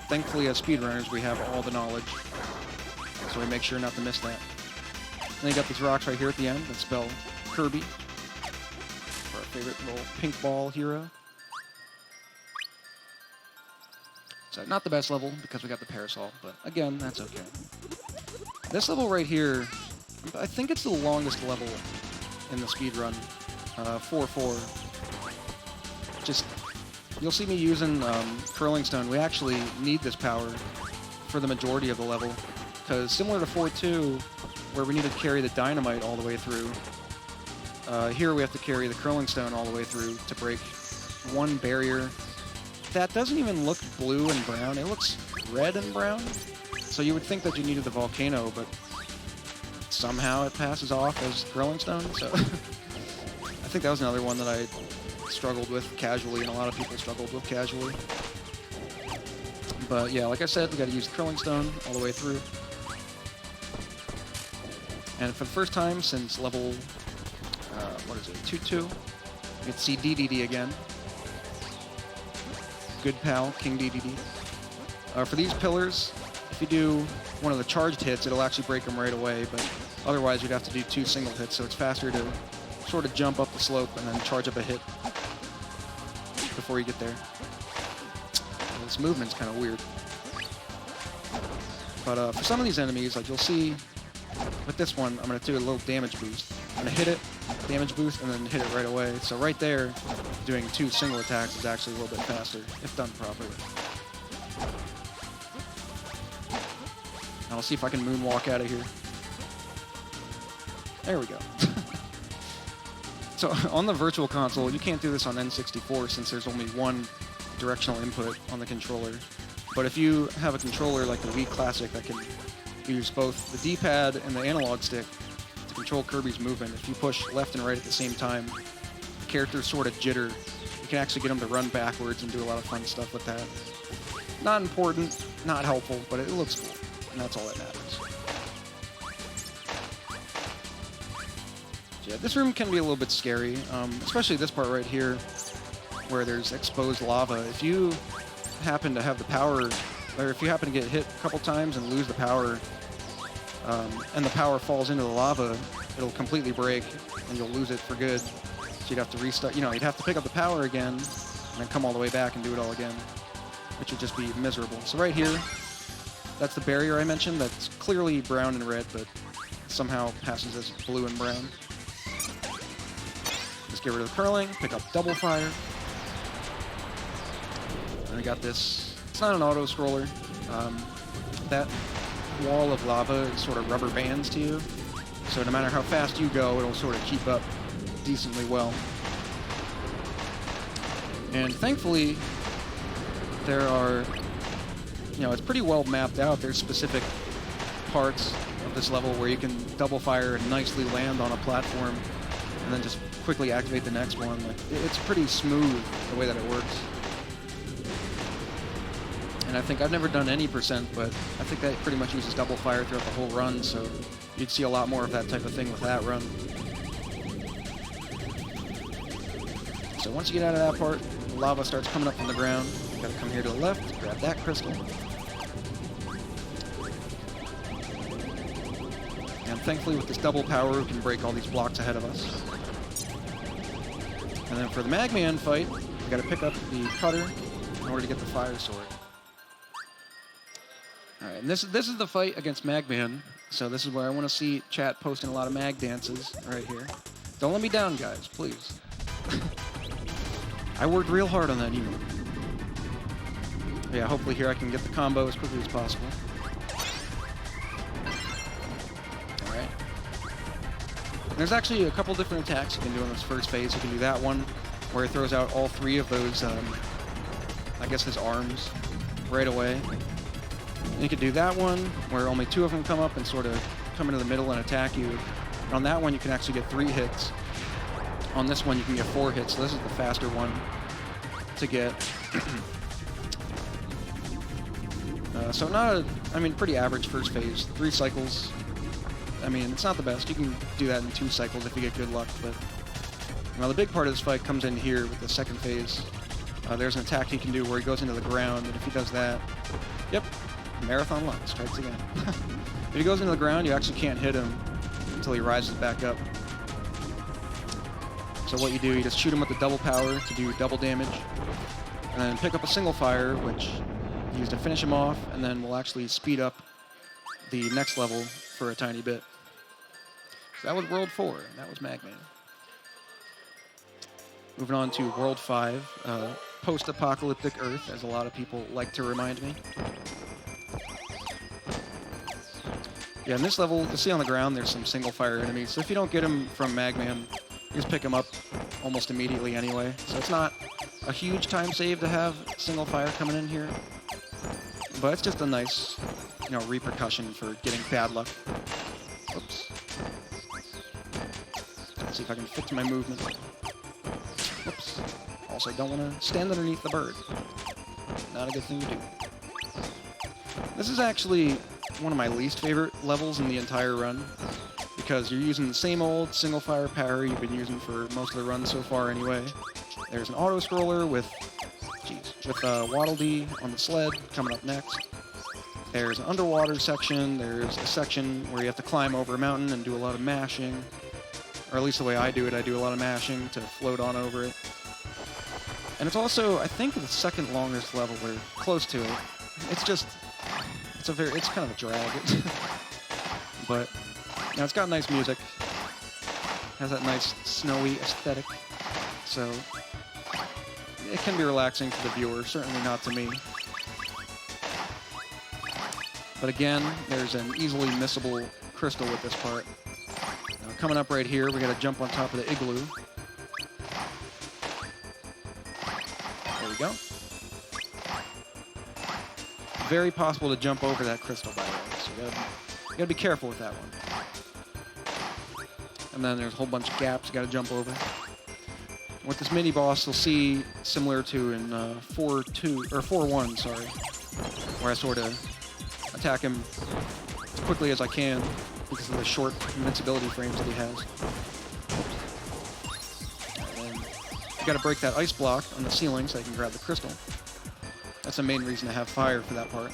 Thankfully, as speedrunners, we have all the knowledge, so we make sure not to miss that. Then you got these rocks right here at the end that spell Kirby, our favorite little pink ball hero. So not the best level because we got the parasol, but again, that's okay. This level right here, I think it's the longest level in the speedrun, 4-4. Just, you'll see me using Curling Stone. We actually need this power for the majority of the level, because similar to 4-2, where we need to carry the dynamite all the way through, here we have to carry the Curling Stone all the way through to break one barrier that doesn't even look blue and brown. It looks red and brown. So you would think that you needed the volcano, but somehow it passes off as Curling Stone. So I think that was another one that I struggled with casually, and a lot of people struggled with casually. But yeah, like I said, we got to use the Curling Stone all the way through. And for the first time since level, 2-2, you get to see DDD again. Good pal, King DDD. For these pillars, if you do one of the charged hits, it'll actually break them right away, but otherwise you'd have to do 2 single hits, so it's faster to sort of jump up the slope and then charge up a hit before you get there. And this movement's kind of weird. But for some of these enemies, like you'll see with this one, I'm going to do a little damage boost. I'm going to hit it, damage boost, and then hit it right away. So right there, doing 2 single attacks is actually a little bit faster, if done properly. I'll see if I can moonwalk out of here. There we go. So on the Virtual Console, you can't do this on N64 since there's only one directional input on the controller. But if you have a controller like the Wii Classic that can use both the D-pad and the analog stick to control Kirby's movement, if you push left and right at the same time, the characters sort of jitter. You can actually get them to run backwards and do a lot of fun stuff with that. Not important, not helpful, but it looks cool, and that's all that matters. So yeah, this room can be a little bit scary, especially this part right here where there's exposed lava. If you happen to have the power or if you happen to get hit a couple times and lose the power, and the power falls into the lava, it'll completely break, and you'll lose it for good. So you'd have to restart. You know, you'd have to pick up the power again, and then come all the way back and do it all again, which would just be miserable. So right here, that's the barrier I mentioned. That's clearly brown and red, but somehow passes as blue and brown. Just get rid of the curling, pick up double fire. And we got this. It's not an auto scroller. That wall of lava sort of rubber bands to you. So no matter how fast you go, it'll sort of keep up decently well. And thankfully, there are, you know, it's pretty well mapped out. There's specific parts of this level where you can double fire and nicely land on a platform and then just quickly activate the next one. Like, it's pretty smooth the way that it works. And I think I've never done any percent, but I think that pretty much uses double fire throughout the whole run, so you'd see a lot more of that type of thing with that run. So once you get out of that part, the lava starts coming up from the ground. You gotta come here to the left, grab that crystal. And thankfully with this double power, we can break all these blocks ahead of us. And then for the Magman fight, we gotta pick up the cutter in order to get the fire sword. Alright, and this is the fight against Magman. So this is where I want to see chat posting a lot of mag dances right here. Don't let me down, guys, please. I worked real hard on that emote. Yeah, hopefully here I can get the combo as quickly as possible. Alright. There's actually a couple different attacks you can do in this first phase. You can do that one where it throws out all three of those, I guess his arms right away. You could do that one where only two of them come up and sort of come into the middle and attack you. And on that one, you can actually get 3 hits. On this one, you can get 4 hits. So this is the faster one to get. So not a, I mean, pretty average first phase. 3 cycles. I mean, it's not the best. You can do that in 2 cycles if you get good luck. But now the big part of this fight comes in here with the second phase. There's an attack he can do where he goes into the ground, and if he does that, yep. Marathon luck strikes again. If he goes into the ground, you actually can't hit him until he rises back up. So what you do, you just shoot him with the double power to do double damage, and then pick up a single fire, which you use to finish him off, and then we'll actually speed up the next level for a tiny bit. So that was World 4, and that was Magman. Moving on to World 5, Post-Apocalyptic Earth, as a lot of people like to remind me. Yeah, in this level, you'll see on the ground there's some single fire enemies. So if you don't get them from Magman, you just pick them up almost immediately anyway. So it's not a huge time save to have single fire coming in here. But it's just a nice, you know, repercussion for getting bad luck. Oops. Let's see if I can fix my movement. Oops. Also, don't want to stand underneath the bird. Not a good thing to do. This is actually one of my least favorite levels in the entire run, because you're using the same old single fire power you've been using for most of the run so far anyway. There's an auto scroller with Waddle Dee on the sled coming up next. There's an underwater section. There's a section where you have to climb over a mountain and do a lot of mashing, or at least the way I do it, I do a lot of mashing to float on over it. And it's also, I think, the second longest level, or close to it. It's just, it's kind of a drag. But, you know, it's got nice music. Has that nice snowy aesthetic. So, it can be relaxing to the viewer, certainly not to me. But again, there's an easily missable crystal with this part. Now, coming up right here, we gotta jump on top of the igloo. There we go. Very possible to jump over that crystal, by the way, so you gotta be careful with that one. And then there's a whole bunch of gaps you gotta jump over. With this mini boss, you'll see similar to in 4-1, sorry, where I sort of attack him as quickly as I can because of the short invincibility frames that he has. And you gotta break that ice block on the ceiling so I can grab the crystal. That's the main reason to have fire for that part.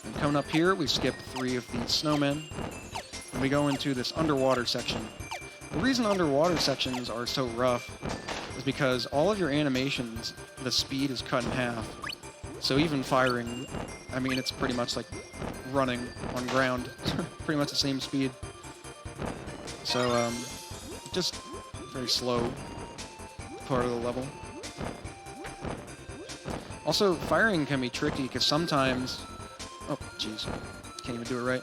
And coming up here, we skip 3 of these snowmen, and we go into this underwater section. The reason underwater sections are so rough is because all of your animations, the speed is cut in half. So even firing, I mean, it's pretty much like running on ground, pretty much the same speed. So just very slow part of the level. Also, firing can be tricky because sometimes, oh jeez, can't even do it right.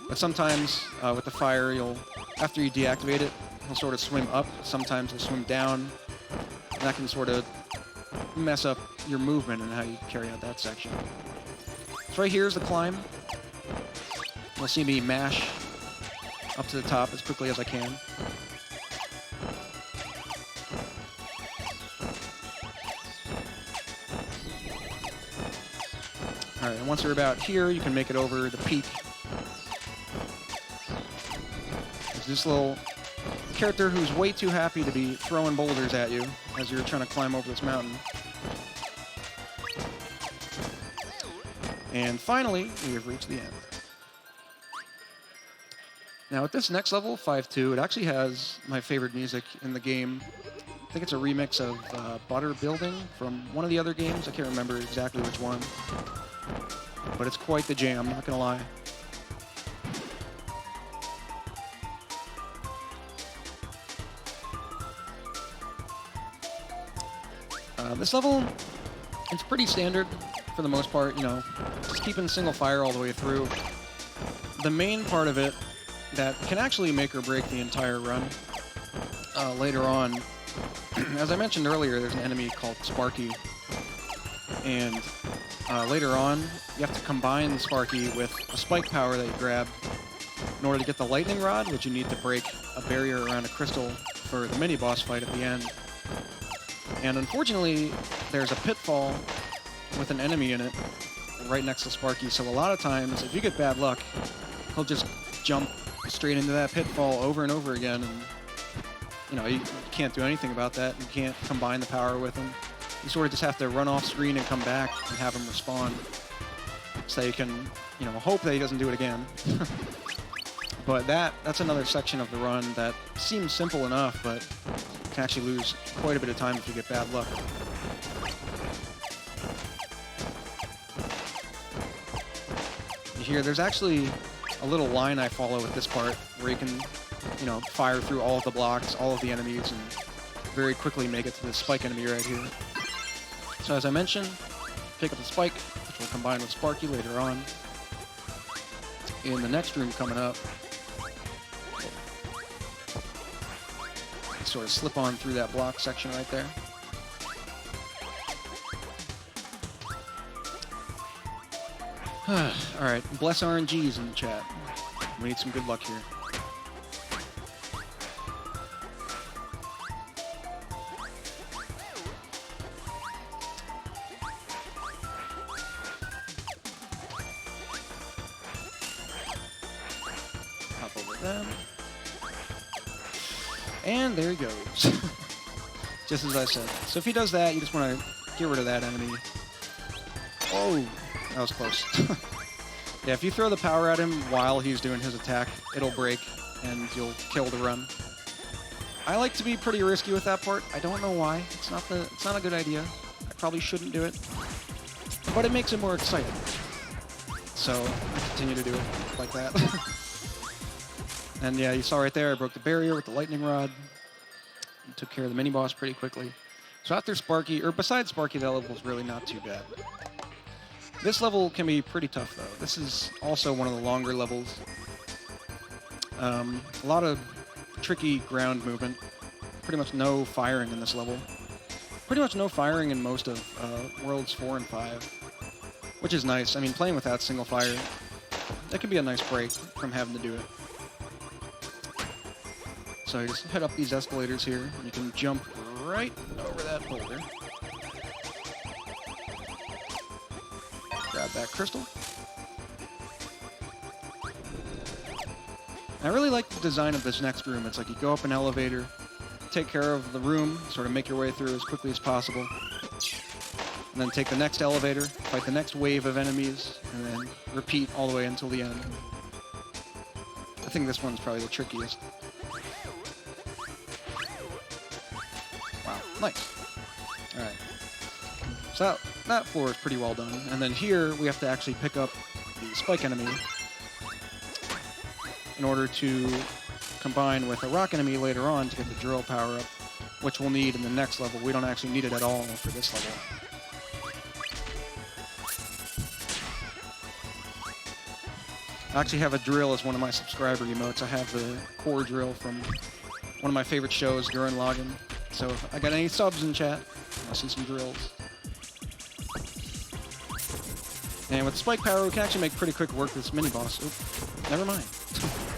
But sometimes with the fire, after you deactivate it, he'll sort of swim up. Sometimes he'll swim down. And that can sort of mess up your movement and how you carry out that section. So right here is the climb. You'll see me mash up to the top as quickly as I can. Alright, and once you're about here, you can make it over the peak. There's this little character who's way too happy to be throwing boulders at you as you're trying to climb over this mountain. And finally, we have reached the end. Now with this next level, 5-2, it actually has my favorite music in the game. I think it's a remix of Butter Building from one of the other games. I can't remember exactly which one. But it's quite the jam, not gonna lie. This level, it's pretty standard for the most part, you know, just keeping single fire all the way through. The main part of it that can actually make or break the entire run later on, as I mentioned earlier, there's an enemy called Sparky, and later on, you have to combine Sparky with a spike power that you grab in order to get the lightning rod, which you need to break a barrier around a crystal for the mini-boss fight at the end. And unfortunately, there's a pitfall with an enemy in it right next to Sparky, so a lot of times, if you get bad luck, he'll just jump straight into that pitfall over and over again, and you know, you can't do anything about that. You can't combine the power with him. You sort of just have to run off screen and come back and have him respawn, so you can, you know, hope that he doesn't do it again. But that's another section of the run that seems simple enough, but can actually lose quite a bit of time if you get bad luck. You hear there's actually a little line I follow at this part where you can, you know, fire through all of the blocks, all of the enemies, and very quickly make it to this spike enemy right here. So as I mentioned, pick up the spike, which will combine with Sparky later on. In the next room coming up, you sort of slip on through that block section right there. Alright, bless RNGs in the chat. We need some good luck here. Hop over them. And there he goes. Just as I said. So if he does that, you just want to get rid of that enemy. Oh, that was close. Yeah, if you throw the power at him while he's doing his attack, it'll break and you'll kill the run. I like to be pretty risky with that part. I don't know why. It's not a good idea. I probably shouldn't do it. But it makes it more exciting. So I continue to do it like that. And yeah, you saw right there, I broke the barrier with the lightning rod. And took care of the mini-boss pretty quickly. So after Sparky, or besides Sparky, that level's really not too bad. This level can be pretty tough, though. This is also one of the longer levels. A lot of tricky ground movement. Pretty much no firing in this level. Pretty much no firing in most of Worlds 4 and 5, which is nice. I mean, playing without single fire, that can be a nice break from having to do it. So you just head up these escalators here, and you can jump right over that boulder. Grab that crystal. I really like the design of this next room. It's like you go up an elevator, take care of the room, sort of make your way through as quickly as possible. And then take the next elevator, fight the next wave of enemies, and then repeat all the way until the end. I think this one's probably the trickiest. Wow, nice. Alright. So that floor is pretty well done. And then here, we have to actually pick up the spike enemy in order to combine with a rock enemy later on to get the drill power up, which we'll need in the next level. We don't actually need it at all for this level. I actually have a drill as one of my subscriber emotes. I have the core drill from one of my favorite shows, Gurren Lagann. So if I got any subs in chat, I'll see some drills. And with spike power, we can actually make pretty quick work of this mini-boss. Oop, never mind.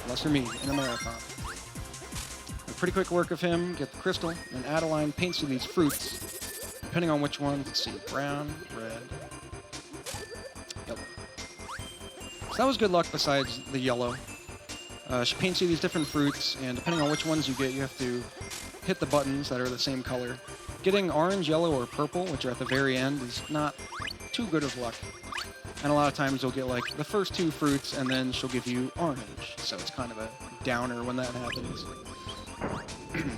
Lesser me in a marathon. Pretty quick work of him, get the crystal, and Adeline paints through these fruits, depending on which one. Let's see, brown, red, yellow. So that was good luck besides the yellow. She paints you these different fruits, and depending on which ones you get, you have to hit the buttons that are the same color. Getting orange, yellow, or purple, which are at the very end, is not too good of luck. And a lot of times you'll get like the first two fruits, and then she'll give you orange. So it's kind of a downer when that happens.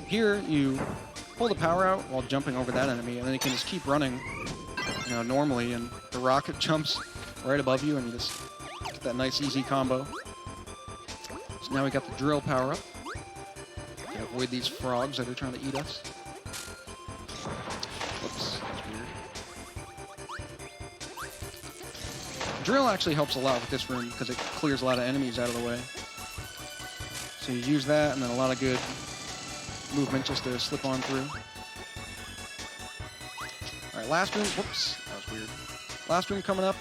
Here, you pull the power out while jumping over that enemy, and then you can just keep running, you know, normally, and the rocket jumps right above you, and you just get that nice, easy combo. So now we got the drill power up. Gotta avoid these frogs that are trying to eat us. Whoops, that's weird. Drill actually helps a lot with this room because it clears a lot of enemies out of the way. So you use that, and then a lot of good movement just to slip on through. Alright, last room. Whoops, that was weird. Last room coming up.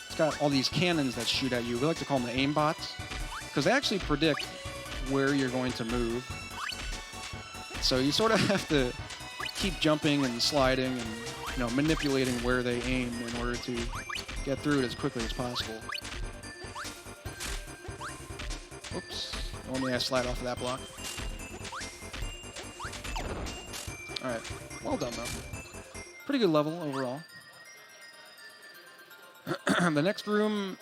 It's got all these cannons that shoot at you. We like to call them the aimbots, because they actually predict where you're going to move. So you sort of have to keep jumping and sliding and, you know, manipulating where they aim in order to get through it as quickly as possible. Whoops. Normally I slide off of that block. Alright, well done though. Pretty good level overall. The next room,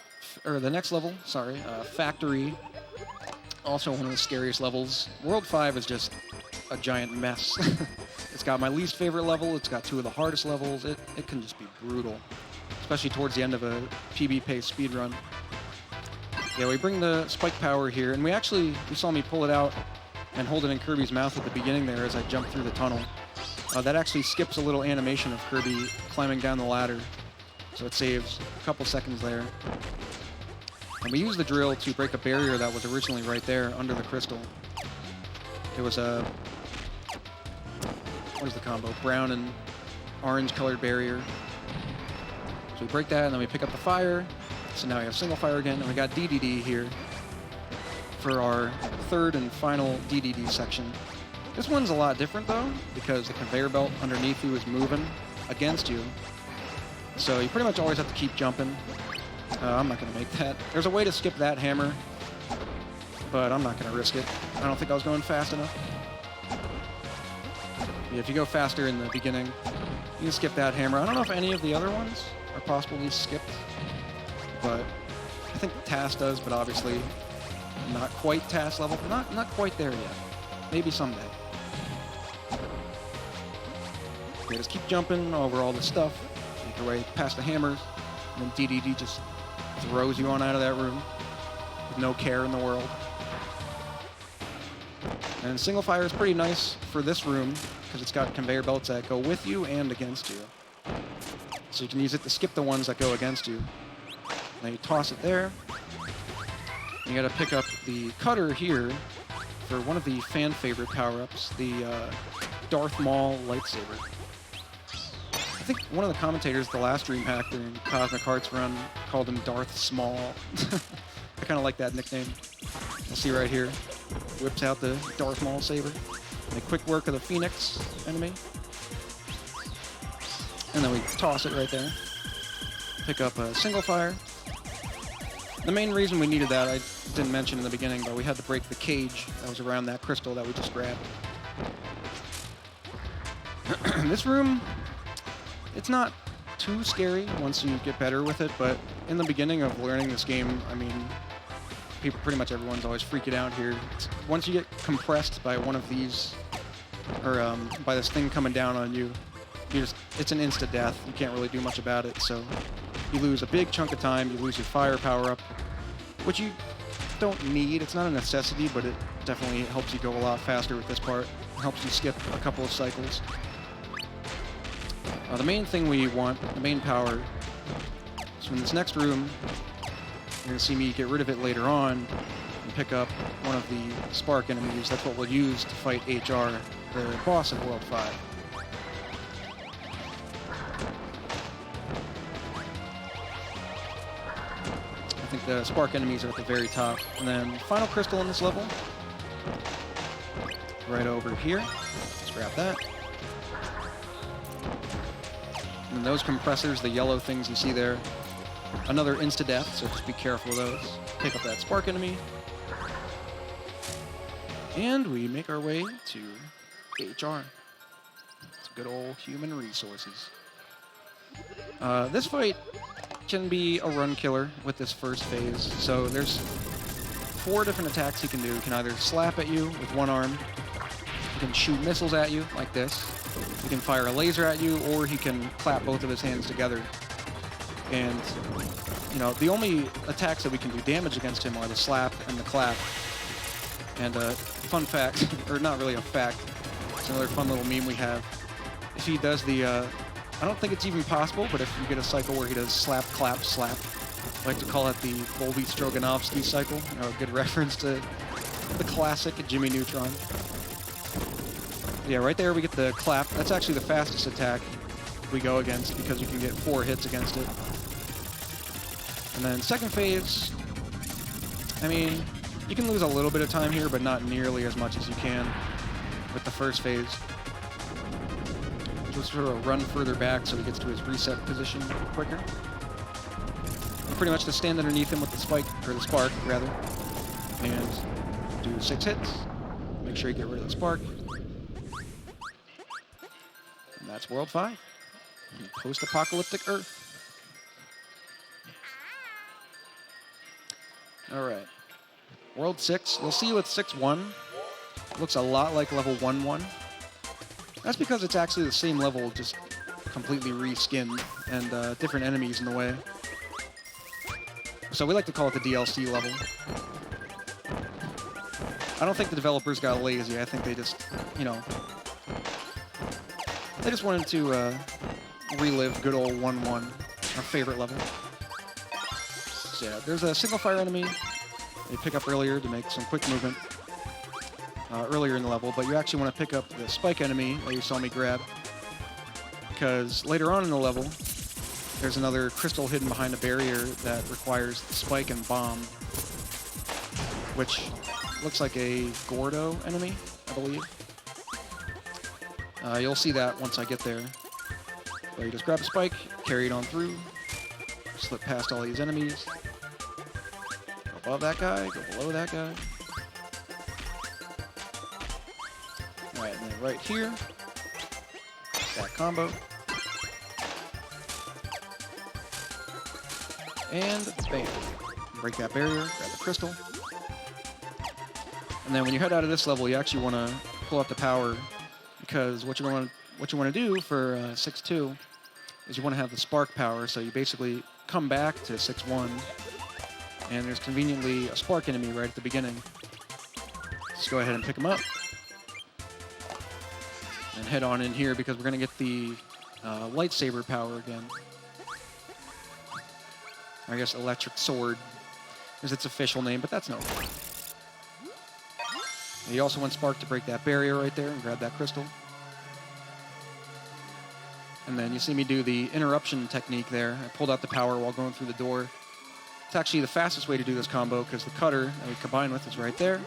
or the next level, sorry, Factory. Also one of the scariest levels. World 5 is just a giant mess. It's got my least favorite level, it's got two of the hardest levels. It can just be brutal, especially towards the end of a PB-paced speedrun. Yeah, we bring the spike power here, and you saw me pull it out and hold it in Kirby's mouth at the beginning there as I jumped through the tunnel. That actually skips a little animation of Kirby climbing down the ladder, so it saves a couple seconds there. And we use the drill to break a barrier that was originally right there under the crystal. It was a, what is the combo? Brown and orange colored barrier. So we break that, and then we pick up the fire. So now we have single fire again, and we got DDD here for our third and final DDD section. This one's a lot different though, because the conveyor belt underneath you is moving against you. So you pretty much always have to keep jumping. I'm not going to make that. There's a way to skip that hammer, but I'm not going to risk it. I don't think I was going fast enough. Yeah, if you go faster in the beginning, you can skip that hammer. I don't know if any of the other ones are possibly skipped, but I think the TAS does, but obviously not quite TAS level. Not quite there yet. Maybe someday. Okay, just keep jumping over all this stuff. Make your way past the hammers, and then DDD just throws you on out of that room with no care in the world. And single fire is pretty nice for this room because it's got conveyor belts that go with you and against you. So you can use it to skip the ones that go against you. Now you toss it there. You gotta pick up the cutter here for one of the fan favorite power-ups, the Darth Maul lightsaber. I think one of the commentators at the last DreamHack during Cosmic Hearts run called him Darth Small. I kind of like that nickname. You'll see right here. Whips out the Darth Maul saber. And a quick work of the Phoenix enemy. And then we toss it right there. Pick up a single fire. The main reason we needed that, I didn't mention in the beginning, but we had to break the cage that was around that crystal that we just grabbed. This room, it's not too scary once you get better with it, but in the beginning of learning this game, I mean, pretty much everyone's always freaking out here. Once you get compressed by one of these, or by this thing coming down on you, it's an insta-death. You can't really do much about it, so you lose a big chunk of time, you lose your fire power-up, which you don't need. It's not a necessity, but it definitely helps you go a lot faster with this part. It helps you skip a couple of cycles. The main thing we want, the main power, is from this next room. You're going to see me get rid of it later on and pick up one of the spark enemies. That's what we'll use to fight HR, the boss of World 5. I think the spark enemies are at the very top. And then final crystal in this level, right over here. Let's grab that. And those compressors, the yellow things you see there, another insta-death, so just be careful of those. Pick up that spark enemy. And we make our way to HR. It's good old human resources. This fight can be a run killer with this first phase. So there's 4 different attacks he can do. He can either slap at you with one arm, he can shoot missiles at you like this, he can fire a laser at you, or he can clap both of his hands together. And, you know, the only attacks that we can do damage against him are the slap and the clap. And fun fact, or not really a fact, it's another fun little meme we have. If he does the, I don't think it's even possible, but if you get a cycle where he does slap, clap, slap, I like to call it the Volby Stroganovsky cycle, you know, a good reference to the classic Jimmy Neutron. Yeah, right there we get the clap. That's actually the fastest attack we go against because you can get 4 hits against it. And then second phase, I mean, you can lose a little bit of time here, but not nearly as much as you can with the first phase. Just sort of run further back so he gets to his reset position quicker. And pretty much just stand underneath him with the spike, or the spark, rather, and do 6 hits. Make sure you get rid of the spark. And that's World 5. Post-Apocalyptic Earth. Alright. World 6. You'll see with 6-1, looks a lot like level 1-1. That's because it's actually the same level, just completely reskinned, and different enemies in the way. So we like to call it the DLC level. I don't think the developers got lazy. I think they just, you know, they just wanted to relive good old 1-1, our favorite level. So yeah, there's a single fire enemy they pick up earlier to make some quick movement earlier in the level, but you actually want to pick up the spike enemy that you saw me grab, because later on in the level, there's another crystal hidden behind a barrier that requires the spike and bomb, which looks like a Gordo enemy, I believe. You'll see that once I get there. So you just grab a spike, carry it on through, slip past all these enemies, go above that guy, go below that guy. Alright, and then right here, that combo. And bam. Break that barrier, grab the crystal. And then when you head out of this level, you actually want to pull out the power, because what you want to do for 6-2 is you want to have the spark power, so you basically come back to 6-1, and there's conveniently a spark enemy right at the beginning. Just go ahead and pick him up, and head on in here, because we're going to get the lightsaber power again. I guess electric sword is its official name, but that's no problem. You also want spark to break that barrier right there and grab that crystal. And then you see me do the interruption technique there. I pulled out the power while going through the door. It's actually the fastest way to do this combo, because the cutter that we combine with is right there.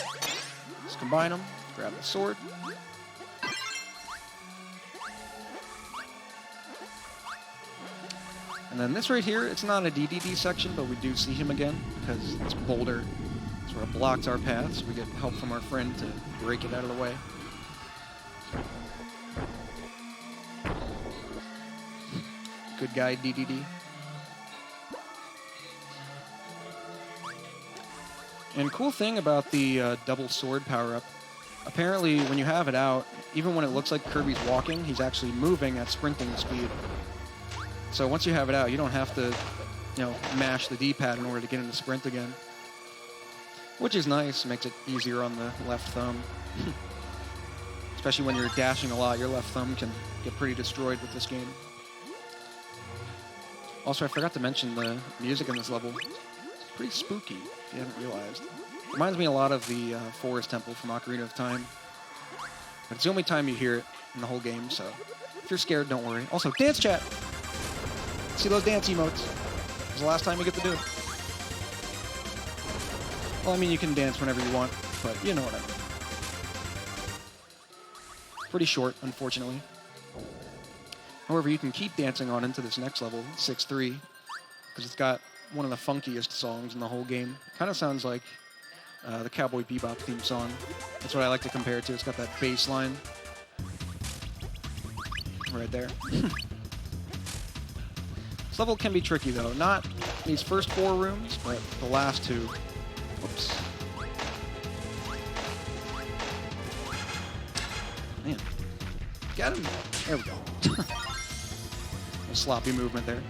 Just combine them, grab the sword. And then this right here, it's not a DDD section, but we do see him again, because this boulder sort of blocks our path, so we get help from our friend to break it out of the way. Good guy, DDD. And cool thing about the double sword power-up, apparently when you have it out, even when it looks like Kirby's walking, he's actually moving at sprinting speed. So once you have it out, you don't have to, mash the D-pad in order to get into sprint again. Which is nice, makes it easier on the left thumb. Especially when you're dashing a lot, your left thumb can get pretty destroyed with this game. Also, I forgot to mention the music in this level. It's pretty spooky, if you haven't realized. Reminds me a lot of the Forest Temple from Ocarina of Time. But it's the only time you hear it in the whole game, so if you're scared, don't worry. Also, dance chat! See those dance emotes? It's the last time you get to do it. Well, I mean, you can dance whenever you want, but you know what I mean. Pretty short, unfortunately. However, you can keep dancing on into this next level, 6-3, because it's got one of the funkiest songs in the whole game. Kind of sounds like the Cowboy Bebop theme song. That's what I like to compare it to. It's got that bass line right there. This level can be tricky, though. Not these first 4 rooms, but the last 2. Whoops. Man. Got him. There we go. A sloppy movement there.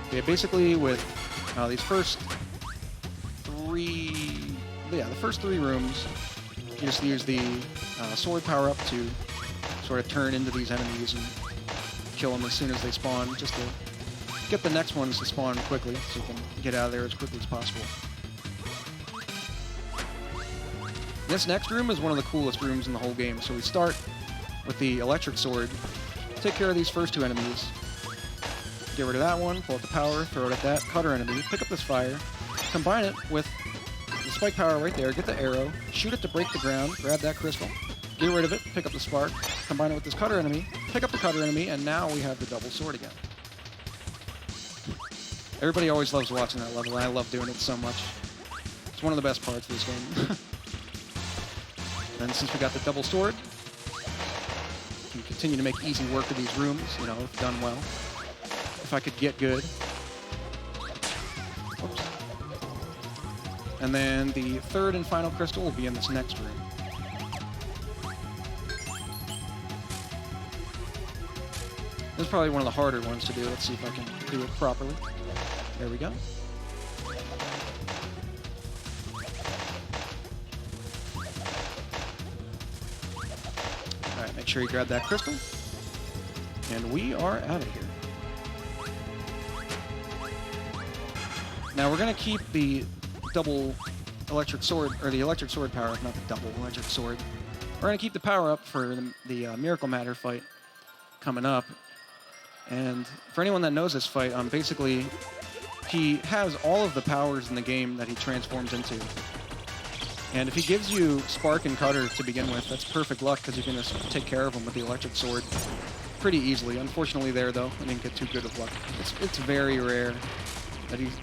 Okay, basically with these first 3... Yeah, the first 3 rooms, you just use the sword power-up to sort of turn into these enemies and kill them as soon as they spawn, just to get the next ones to spawn quickly, so you can get out of there as quickly as possible. This next room is one of the coolest rooms in the whole game, so we start with the electric sword, take care of these first 2 enemies, get rid of that one, pull out the power, throw it at that cutter enemy, pick up this fire, combine it with the spike power right there, get the arrow, shoot it to break the ground, grab that crystal, get rid of it, pick up the spark, combine it with this cutter enemy, pick up the cutter enemy, and now we have the double sword again. Everybody always loves watching that level, and I love doing it so much. It's one of the best parts of this game. And since we got the double sword, we can continue to make easy work of these rooms, if done well. If I could get good. Oops. And then the 3rd and final crystal will be in this next room. This is probably one of the harder ones to do. Let's see if I can do it properly. There we go. Alright, make sure you grab that crystal. And we are out of here. Now we're going to keep the double electric sword, or the electric sword power up, not the double electric sword. We're going to keep the power up for the Miracle Matter fight coming up. And for anyone that knows this fight, basically, he has all of the powers in the game that he transforms into. And if he gives you Spark and Cutter to begin with, that's perfect luck, because you can just take care of him with the electric sword pretty easily. Unfortunately there, though, I didn't get too good of luck. It's very rare that he's...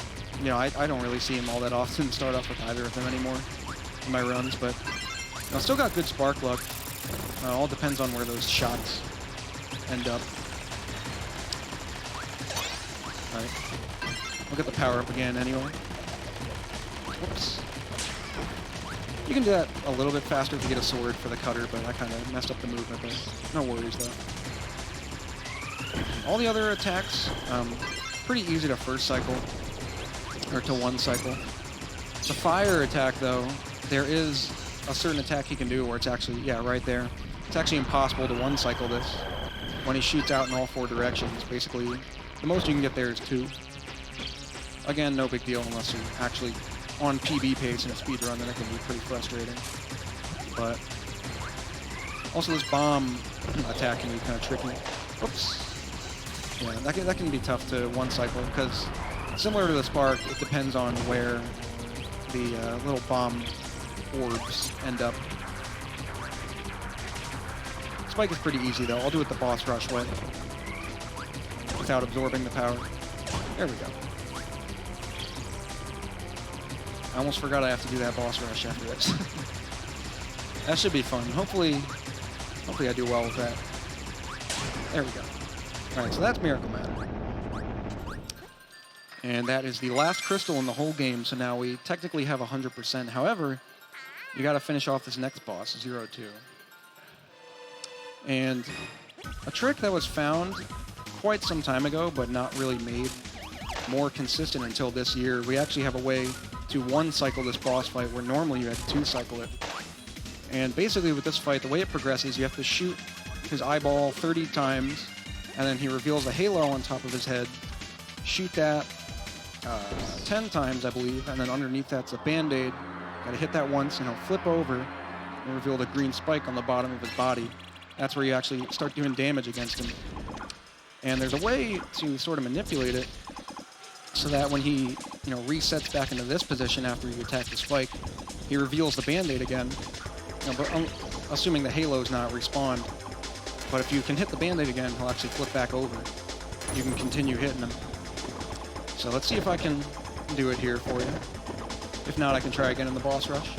I don't really see him all that often start off with either of them anymore in my runs, but I still got good Spark luck. All depends on where those shots end up. Alright. We'll get the power up again anyway. Whoops. You can do that a little bit faster if you get a sword for the cutter, but I kind of messed up the movement there. No worries, though. All the other attacks, pretty easy to first cycle, or to one cycle. The fire attack, though, there is a certain attack he can do where it's actually, yeah, right there. It's actually impossible to one cycle this. When he shoots out in all 4 directions, basically, the most you can get there is 2. Again, no big deal unless you're actually on PB pace in a speedrun, then it can be pretty frustrating. But also this bomb attack can be kind of tricky. Oops. Yeah, that can be tough to one cycle, because similar to the Spark, it depends on where the little bomb orbs end up. Spike is pretty easy, though. I'll do it the boss rush way, without absorbing the power. There we go. I almost forgot I have to do that boss rush after this. That should be fun. Hopefully I do well with that. There we go. Alright, so that's Miracle Matter. And that is the last crystal in the whole game, so now we technically have 100%. However, you gotta finish off this next boss, 0-2. And a trick that was found quite some time ago, but not really made more consistent until this year, we actually have a way to one-cycle this boss fight where normally you have to two-cycle it. And basically with this fight, the way it progresses, you have to shoot his eyeball 30 times, and then he reveals a halo on top of his head. Shoot that 10 times, I believe, and then underneath that's a band-aid. Gotta hit that once, and he'll flip over and reveal the green spike on the bottom of his body. That's where you actually start doing damage against him. And there's a way to sort of manipulate it so that when he, resets back into this position after you attack the spike, he reveals the band-aid again. But assuming the halo's not respawned. But if you can hit the band-aid again, he'll actually flip back over. You can continue hitting him. So let's see if I can do it here for you. If not, I can try again in the boss rush.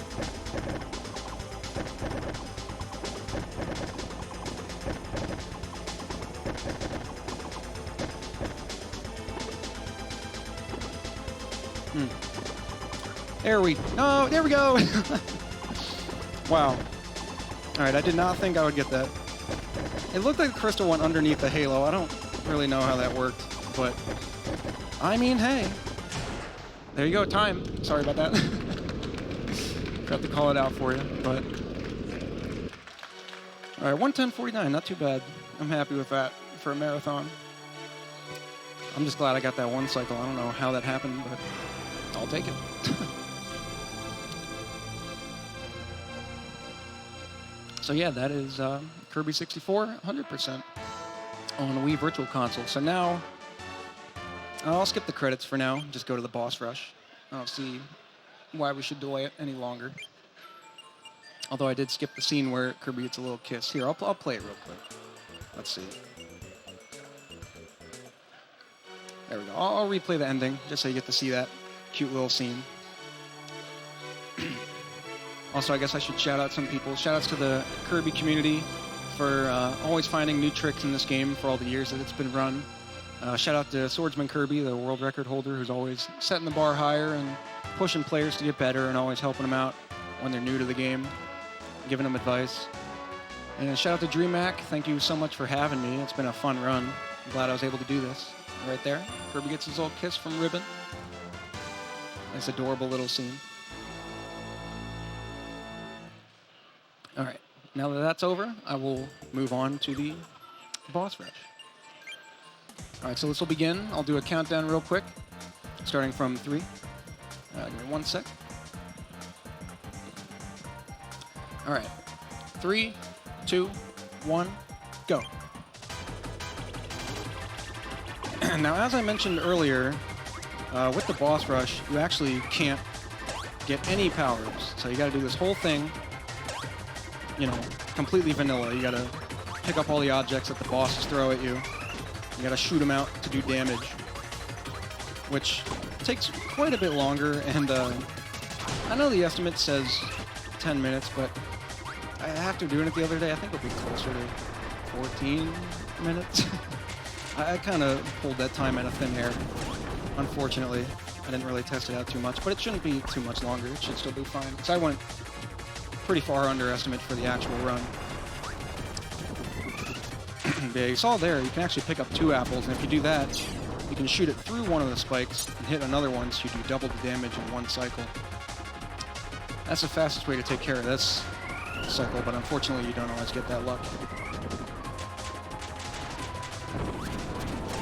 There we go. Wow. All right, I did not think I would get that. It looked like the crystal went underneath the halo. I don't really know how that worked, but I mean, hey. There you go, time. Sorry about that. Forgot to call it out for you, but all right, 110.49, not too bad. I'm happy with that for a marathon. I'm just glad I got that one cycle. I don't know how that happened, but I'll take it. So yeah, that is Kirby 64, 100% on Wii Virtual Console. So now, I'll skip the credits for now, just go to the boss rush. I don't see why we should delay it any longer. Although I did skip the scene where Kirby gets a little kiss. Here, I'll play it real quick. Let's see. There we go. I'll replay the ending, just so you get to see that cute little scene. Also, I guess I should shout out some people. Shout-outs to the Kirby community for always finding new tricks in this game for all the years that it's been run. Shout-out to Swordsman Kirby, the world record holder, who's always setting the bar higher and pushing players to get better and always helping them out when they're new to the game, giving them advice. And shout-out to DreamHack. Thank you so much for having me. It's been a fun run. I'm glad I was able to do this. Right there, Kirby gets his little kiss from Ribbon. Nice, adorable little scene. All right, now that that's over, I will move on to the boss rush. All right, so this will begin. I'll do a countdown real quick, starting from 3. Give me 1 sec. All right, 3, 2, 1, go. Now, as I mentioned earlier, with the boss rush, you actually can't get any power-ups. So you got to do this whole thing, completely vanilla. You got to pick up all the objects that the bosses throw at you. You got to shoot them out to do damage, which takes quite a bit longer. And I know the estimate says 10 minutes, but after doing it the other day, I think it'll be closer to 14 minutes. I kind of pulled that time out of thin air, unfortunately. I didn't really test it out too much, but it shouldn't be too much longer. It should still be fine. So I went pretty far under estimate for the actual run. Yeah, you saw there, you can actually pick up 2 apples, and if you do that, you can shoot it through one of the spikes and hit another one, so you do double the damage in one cycle. That's the fastest way to take care of this cycle, but unfortunately you don't always get that luck.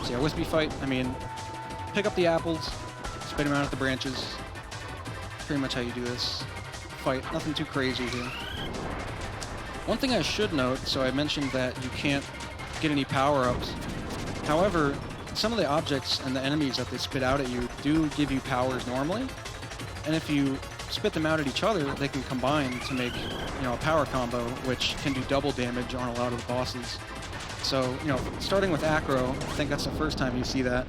So yeah, Wispy Fight, pick up the apples, spit them out at the branches. Pretty much how you do this fight. Nothing too crazy here. One thing I should note, so I mentioned that you can't get any power-ups. However, some of the objects and the enemies that they spit out at you do give you powers normally. And if you spit them out at each other, they can combine to make, a power combo, which can do double damage on a lot of the bosses. So, starting with Acro, I think that's the first time you see that.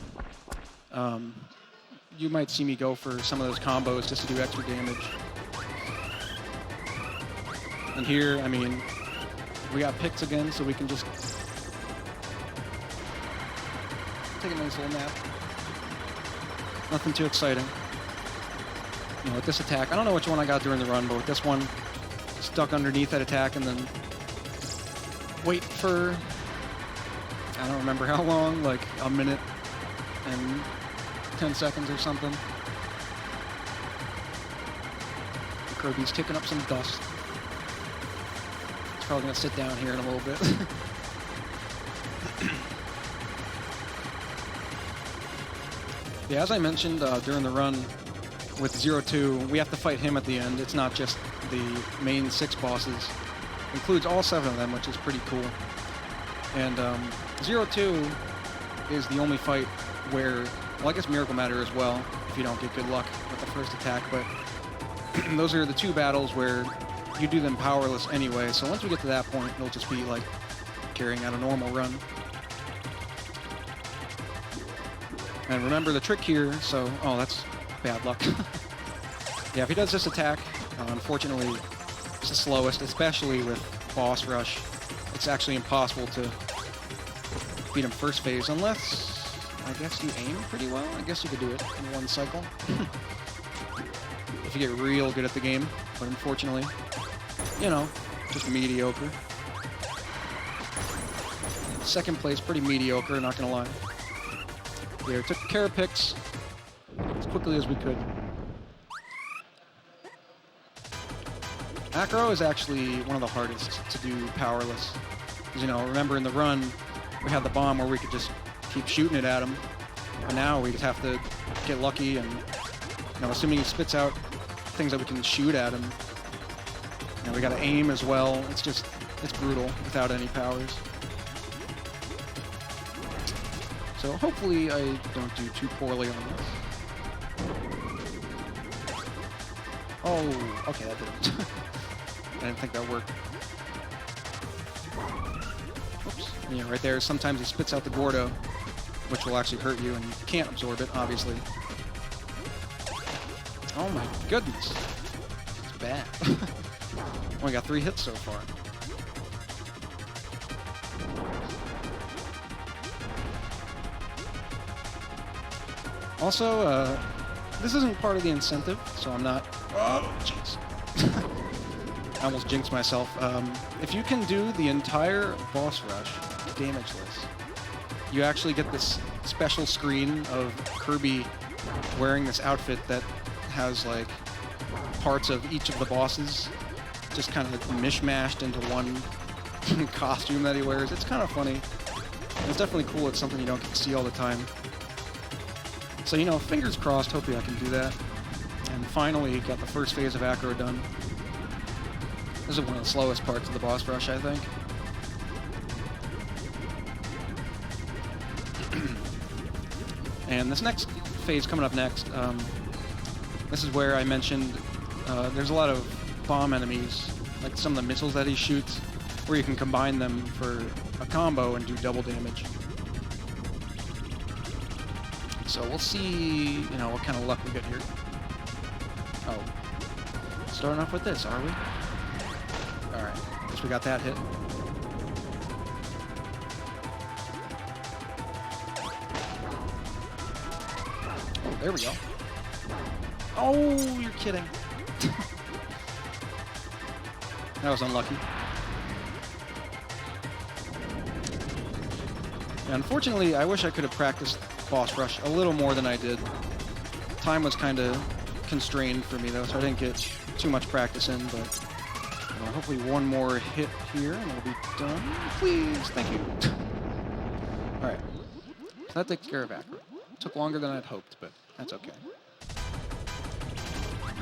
You might see me go for some of those combos just to do extra damage. And here, we got picks again, so we can just taking a nice little nap. Nothing too exciting. You know, with this attack, I don't know which one I got during the run, but with this one, stuck underneath that attack and then wait for, I don't remember how long, like a minute and 10 seconds or something. Kirby's kicking up some dust. He's probably gonna sit down here in a little bit. Yeah, as I mentioned during the run with 0-2, we have to fight him at the end. It's not just the main 6 bosses. It includes all 7 of them, which is pretty cool. And 0-2 is the only fight where, well, I guess Miracle Matter as well, if you don't get good luck with the first attack, but those are the 2 battles where you do them powerless anyway, so once we get to that point, it'll just be like carrying out a normal run. And remember the trick here, so, oh, that's bad luck. Yeah, if he does this attack, unfortunately, it's the slowest, especially with boss rush. It's actually impossible to beat him first phase, unless, I guess you aim pretty well. I guess you could do it in 1 cycle. If you get real good at the game, but unfortunately, you know, just mediocre. Second place, pretty mediocre, not gonna lie. Yeah, we took care of picks as quickly as we could. Acro is actually one of the hardest to do powerless. Because, you know, remember in the run, we had the bomb where we could just keep shooting it at him. But now we just have to get lucky and, you know, assuming he spits out things that we can shoot at him. You know, we gotta aim as well. It's just, it's brutal without any powers. So hopefully I don't do too poorly on this. Oh, okay, that didn't. I didn't think that worked. Oops. Yeah, right there, sometimes he spits out the Gordo, which will actually hurt you, and you can't absorb it, obviously. Oh my goodness. It's bad. Only got 3 hits so far. Also, this isn't part of the incentive, so I'm not... Oh, jeez. I almost jinxed myself. If you can do the entire boss rush damageless, you actually get this special screen of Kirby wearing this outfit that has, like, parts of each of the bosses just kind of mishmashed into one costume that he wears. It's kind of funny. And it's definitely cool. It's something you don't get to see all the time. So, you know, fingers crossed, hopefully I can do that. And finally, got the first phase of Acro done. This is one of the slowest parts of the boss rush, I think. And this next phase coming up next, this is where I mentioned there's a lot of bomb enemies, like some of the missiles that he shoots, where you can combine them for a combo and do double damage. So we'll see, you know, what kind of luck we get here. Oh. Starting off with this, are we? Alright. Guess we got that hit. Oh, there we go. Oh, you're kidding. That was unlucky. Yeah, unfortunately, I wish I could have practiced boss rush a little more than I did. Time was kind of constrained for me though, so I didn't get too much practice in, but hopefully one more hit here and we'll be done. Please, thank you. Alright, so that takes care of Acro. Took longer than I'd hoped, but that's okay.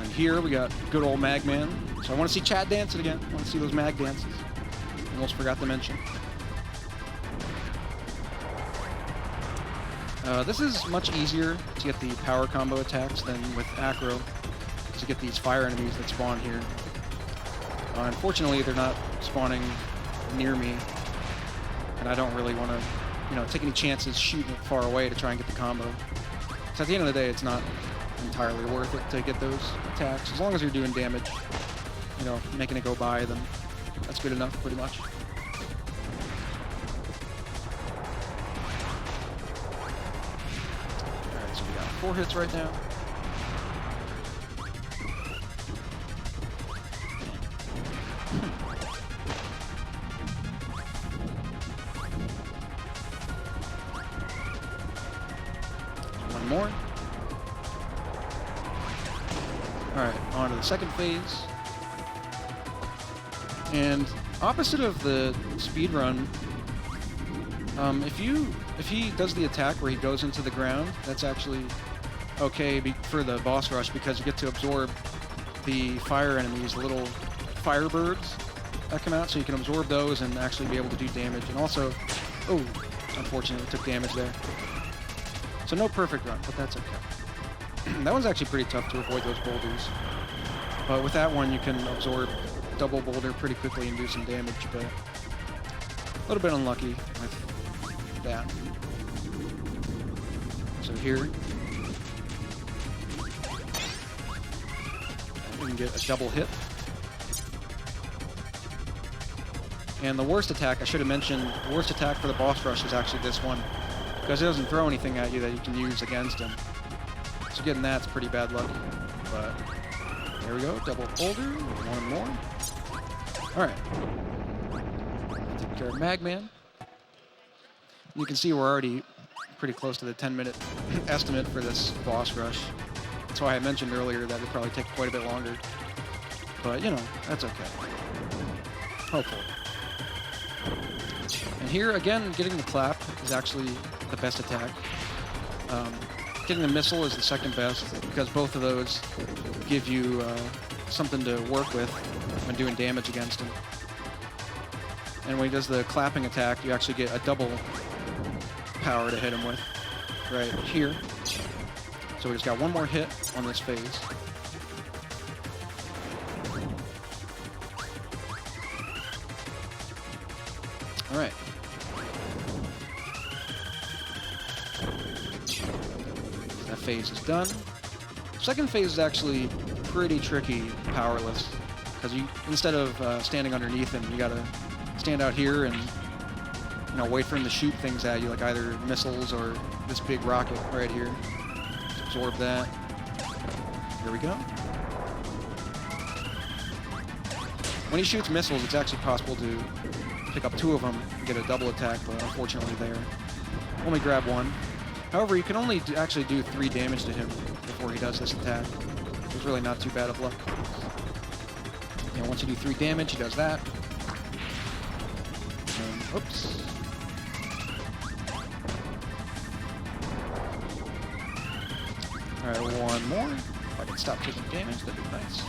And here we got good old Magman. So I want to see Chad dancing again. I want to see those mag dances. Almost forgot to mention. This is much easier to get the power combo attacks than with Acro, to get these fire enemies that spawn here. Unfortunately, they're not spawning near me, and I don't really want to, you know, take any chances shooting it far away to try and get the combo. So at the end of the day, it's not entirely worth it to get those attacks. As long as you're doing damage, you know, making it go by them, that's good enough, pretty much. 4 hits right now. One more. Alright, on to the second phase. And opposite of the speedrun, if he does the attack where he goes into the ground, that's actually okay for the boss rush because you get to absorb the fire enemies, the little firebirds that come out, so you can absorb those and actually be able to do damage. And also, oh, unfortunately, took damage there. So no perfect run, but that's okay. That one's actually pretty tough to avoid those boulders. But with that one, you can absorb double boulder pretty quickly and do some damage, but a little bit unlucky with that. So here, we can get a double hit. And the worst attack, I should have mentioned, the worst attack for the boss rush is actually this one, because it doesn't throw anything at you that you can use against him. So getting that's pretty bad luck. But there we go, double boulder, one more. Alright. Take care of Magman. You can see we're already pretty close to the 10-minute estimate for this boss rush. That's why I mentioned earlier that it'd probably take quite a bit longer. But, you know, that's okay. Hopefully. And here, again, getting the clap is actually the best attack. Getting the missile is the second best, because both of those give you something to work with when doing damage against him. And when he does the clapping attack, you actually get a double power to hit him with, right here. So we just got one more hit on this phase. All right. That phase is done. Second phase is actually pretty tricky powerless, because you, instead of standing underneath him, you gotta stand out here and, you know, wait for him to shoot things at you, like either missiles or this big rocket right here. Just absorb that. Here we go. When he shoots missiles, it's actually possible to pick up 2 of them and get a double attack, but unfortunately there. Only grab 1. However, you can only actually do 3 damage to him before he does this attack. It's really not too bad of luck. And once you do 3 damage, he does that. And, oops. Alright, one more. If I can stop taking damage, that'd be nice.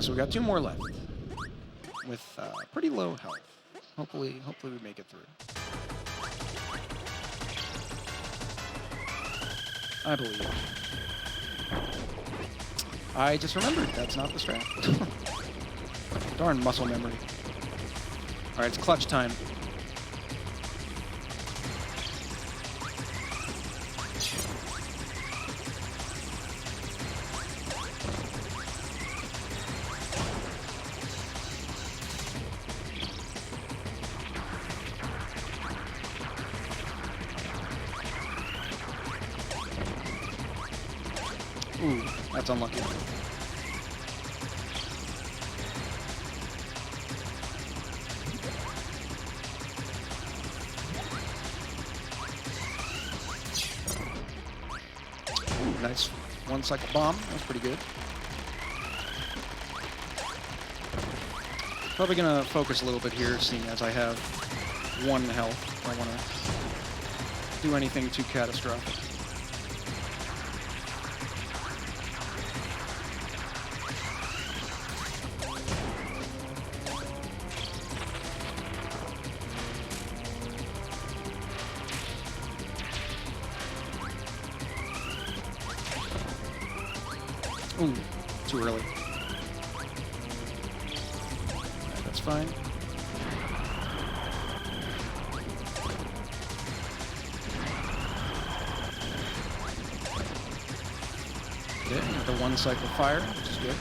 So we got 2 more left with pretty low health. Hopefully we make it through. I believe. I just remembered that's not the strat. Darn muscle memory. All right, it's clutch time. Ooh, that's unlucky. Ooh, nice one-cycle bomb. That was pretty good. Probably gonna focus a little bit here, seeing as I have 1 health. I don't want to do anything too catastrophic. Ooh, too early. Right, that's fine. Okay, the one cycle fire, which is good.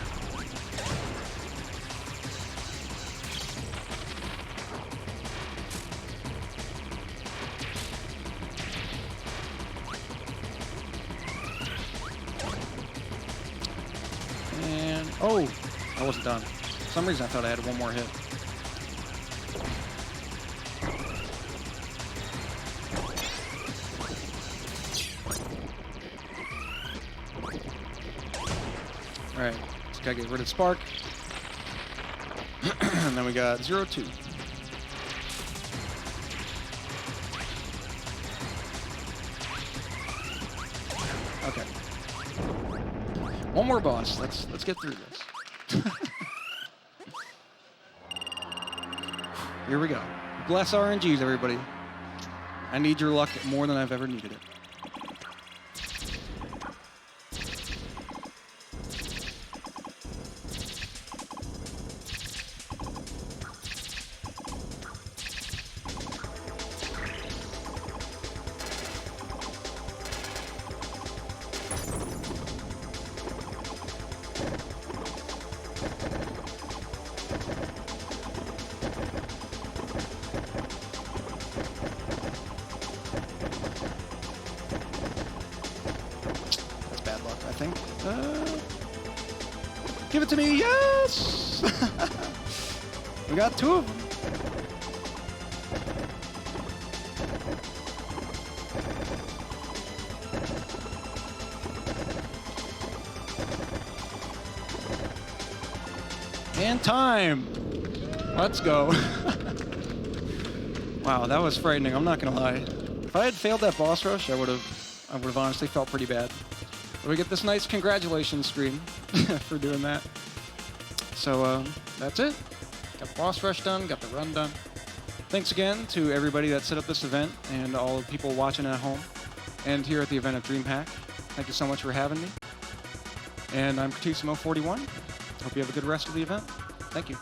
And, oh, I wasn't done. For some reason I thought I had one more hit. Alright, just gotta get rid of Spark. And then we got 0-2. Okay. One more boss. Let's get through this. Here we go. Bless RNGs, everybody. I need your luck more than I've ever needed it. Give it to me, yes! We got 2 of them. And time! Let's go. Wow, that was frightening, I'm not gonna lie. If I had failed that boss rush, I would have honestly felt pretty bad. But we get this nice congratulations screen for doing that. So that's it. Got the boss rush done, got the run done. Thanks again to everybody that set up this event and all the people watching at home and here at the event at DreamHack. Thank you so much for having me. And I'm Curtissimo41. Hope you have a good rest of the event. Thank you.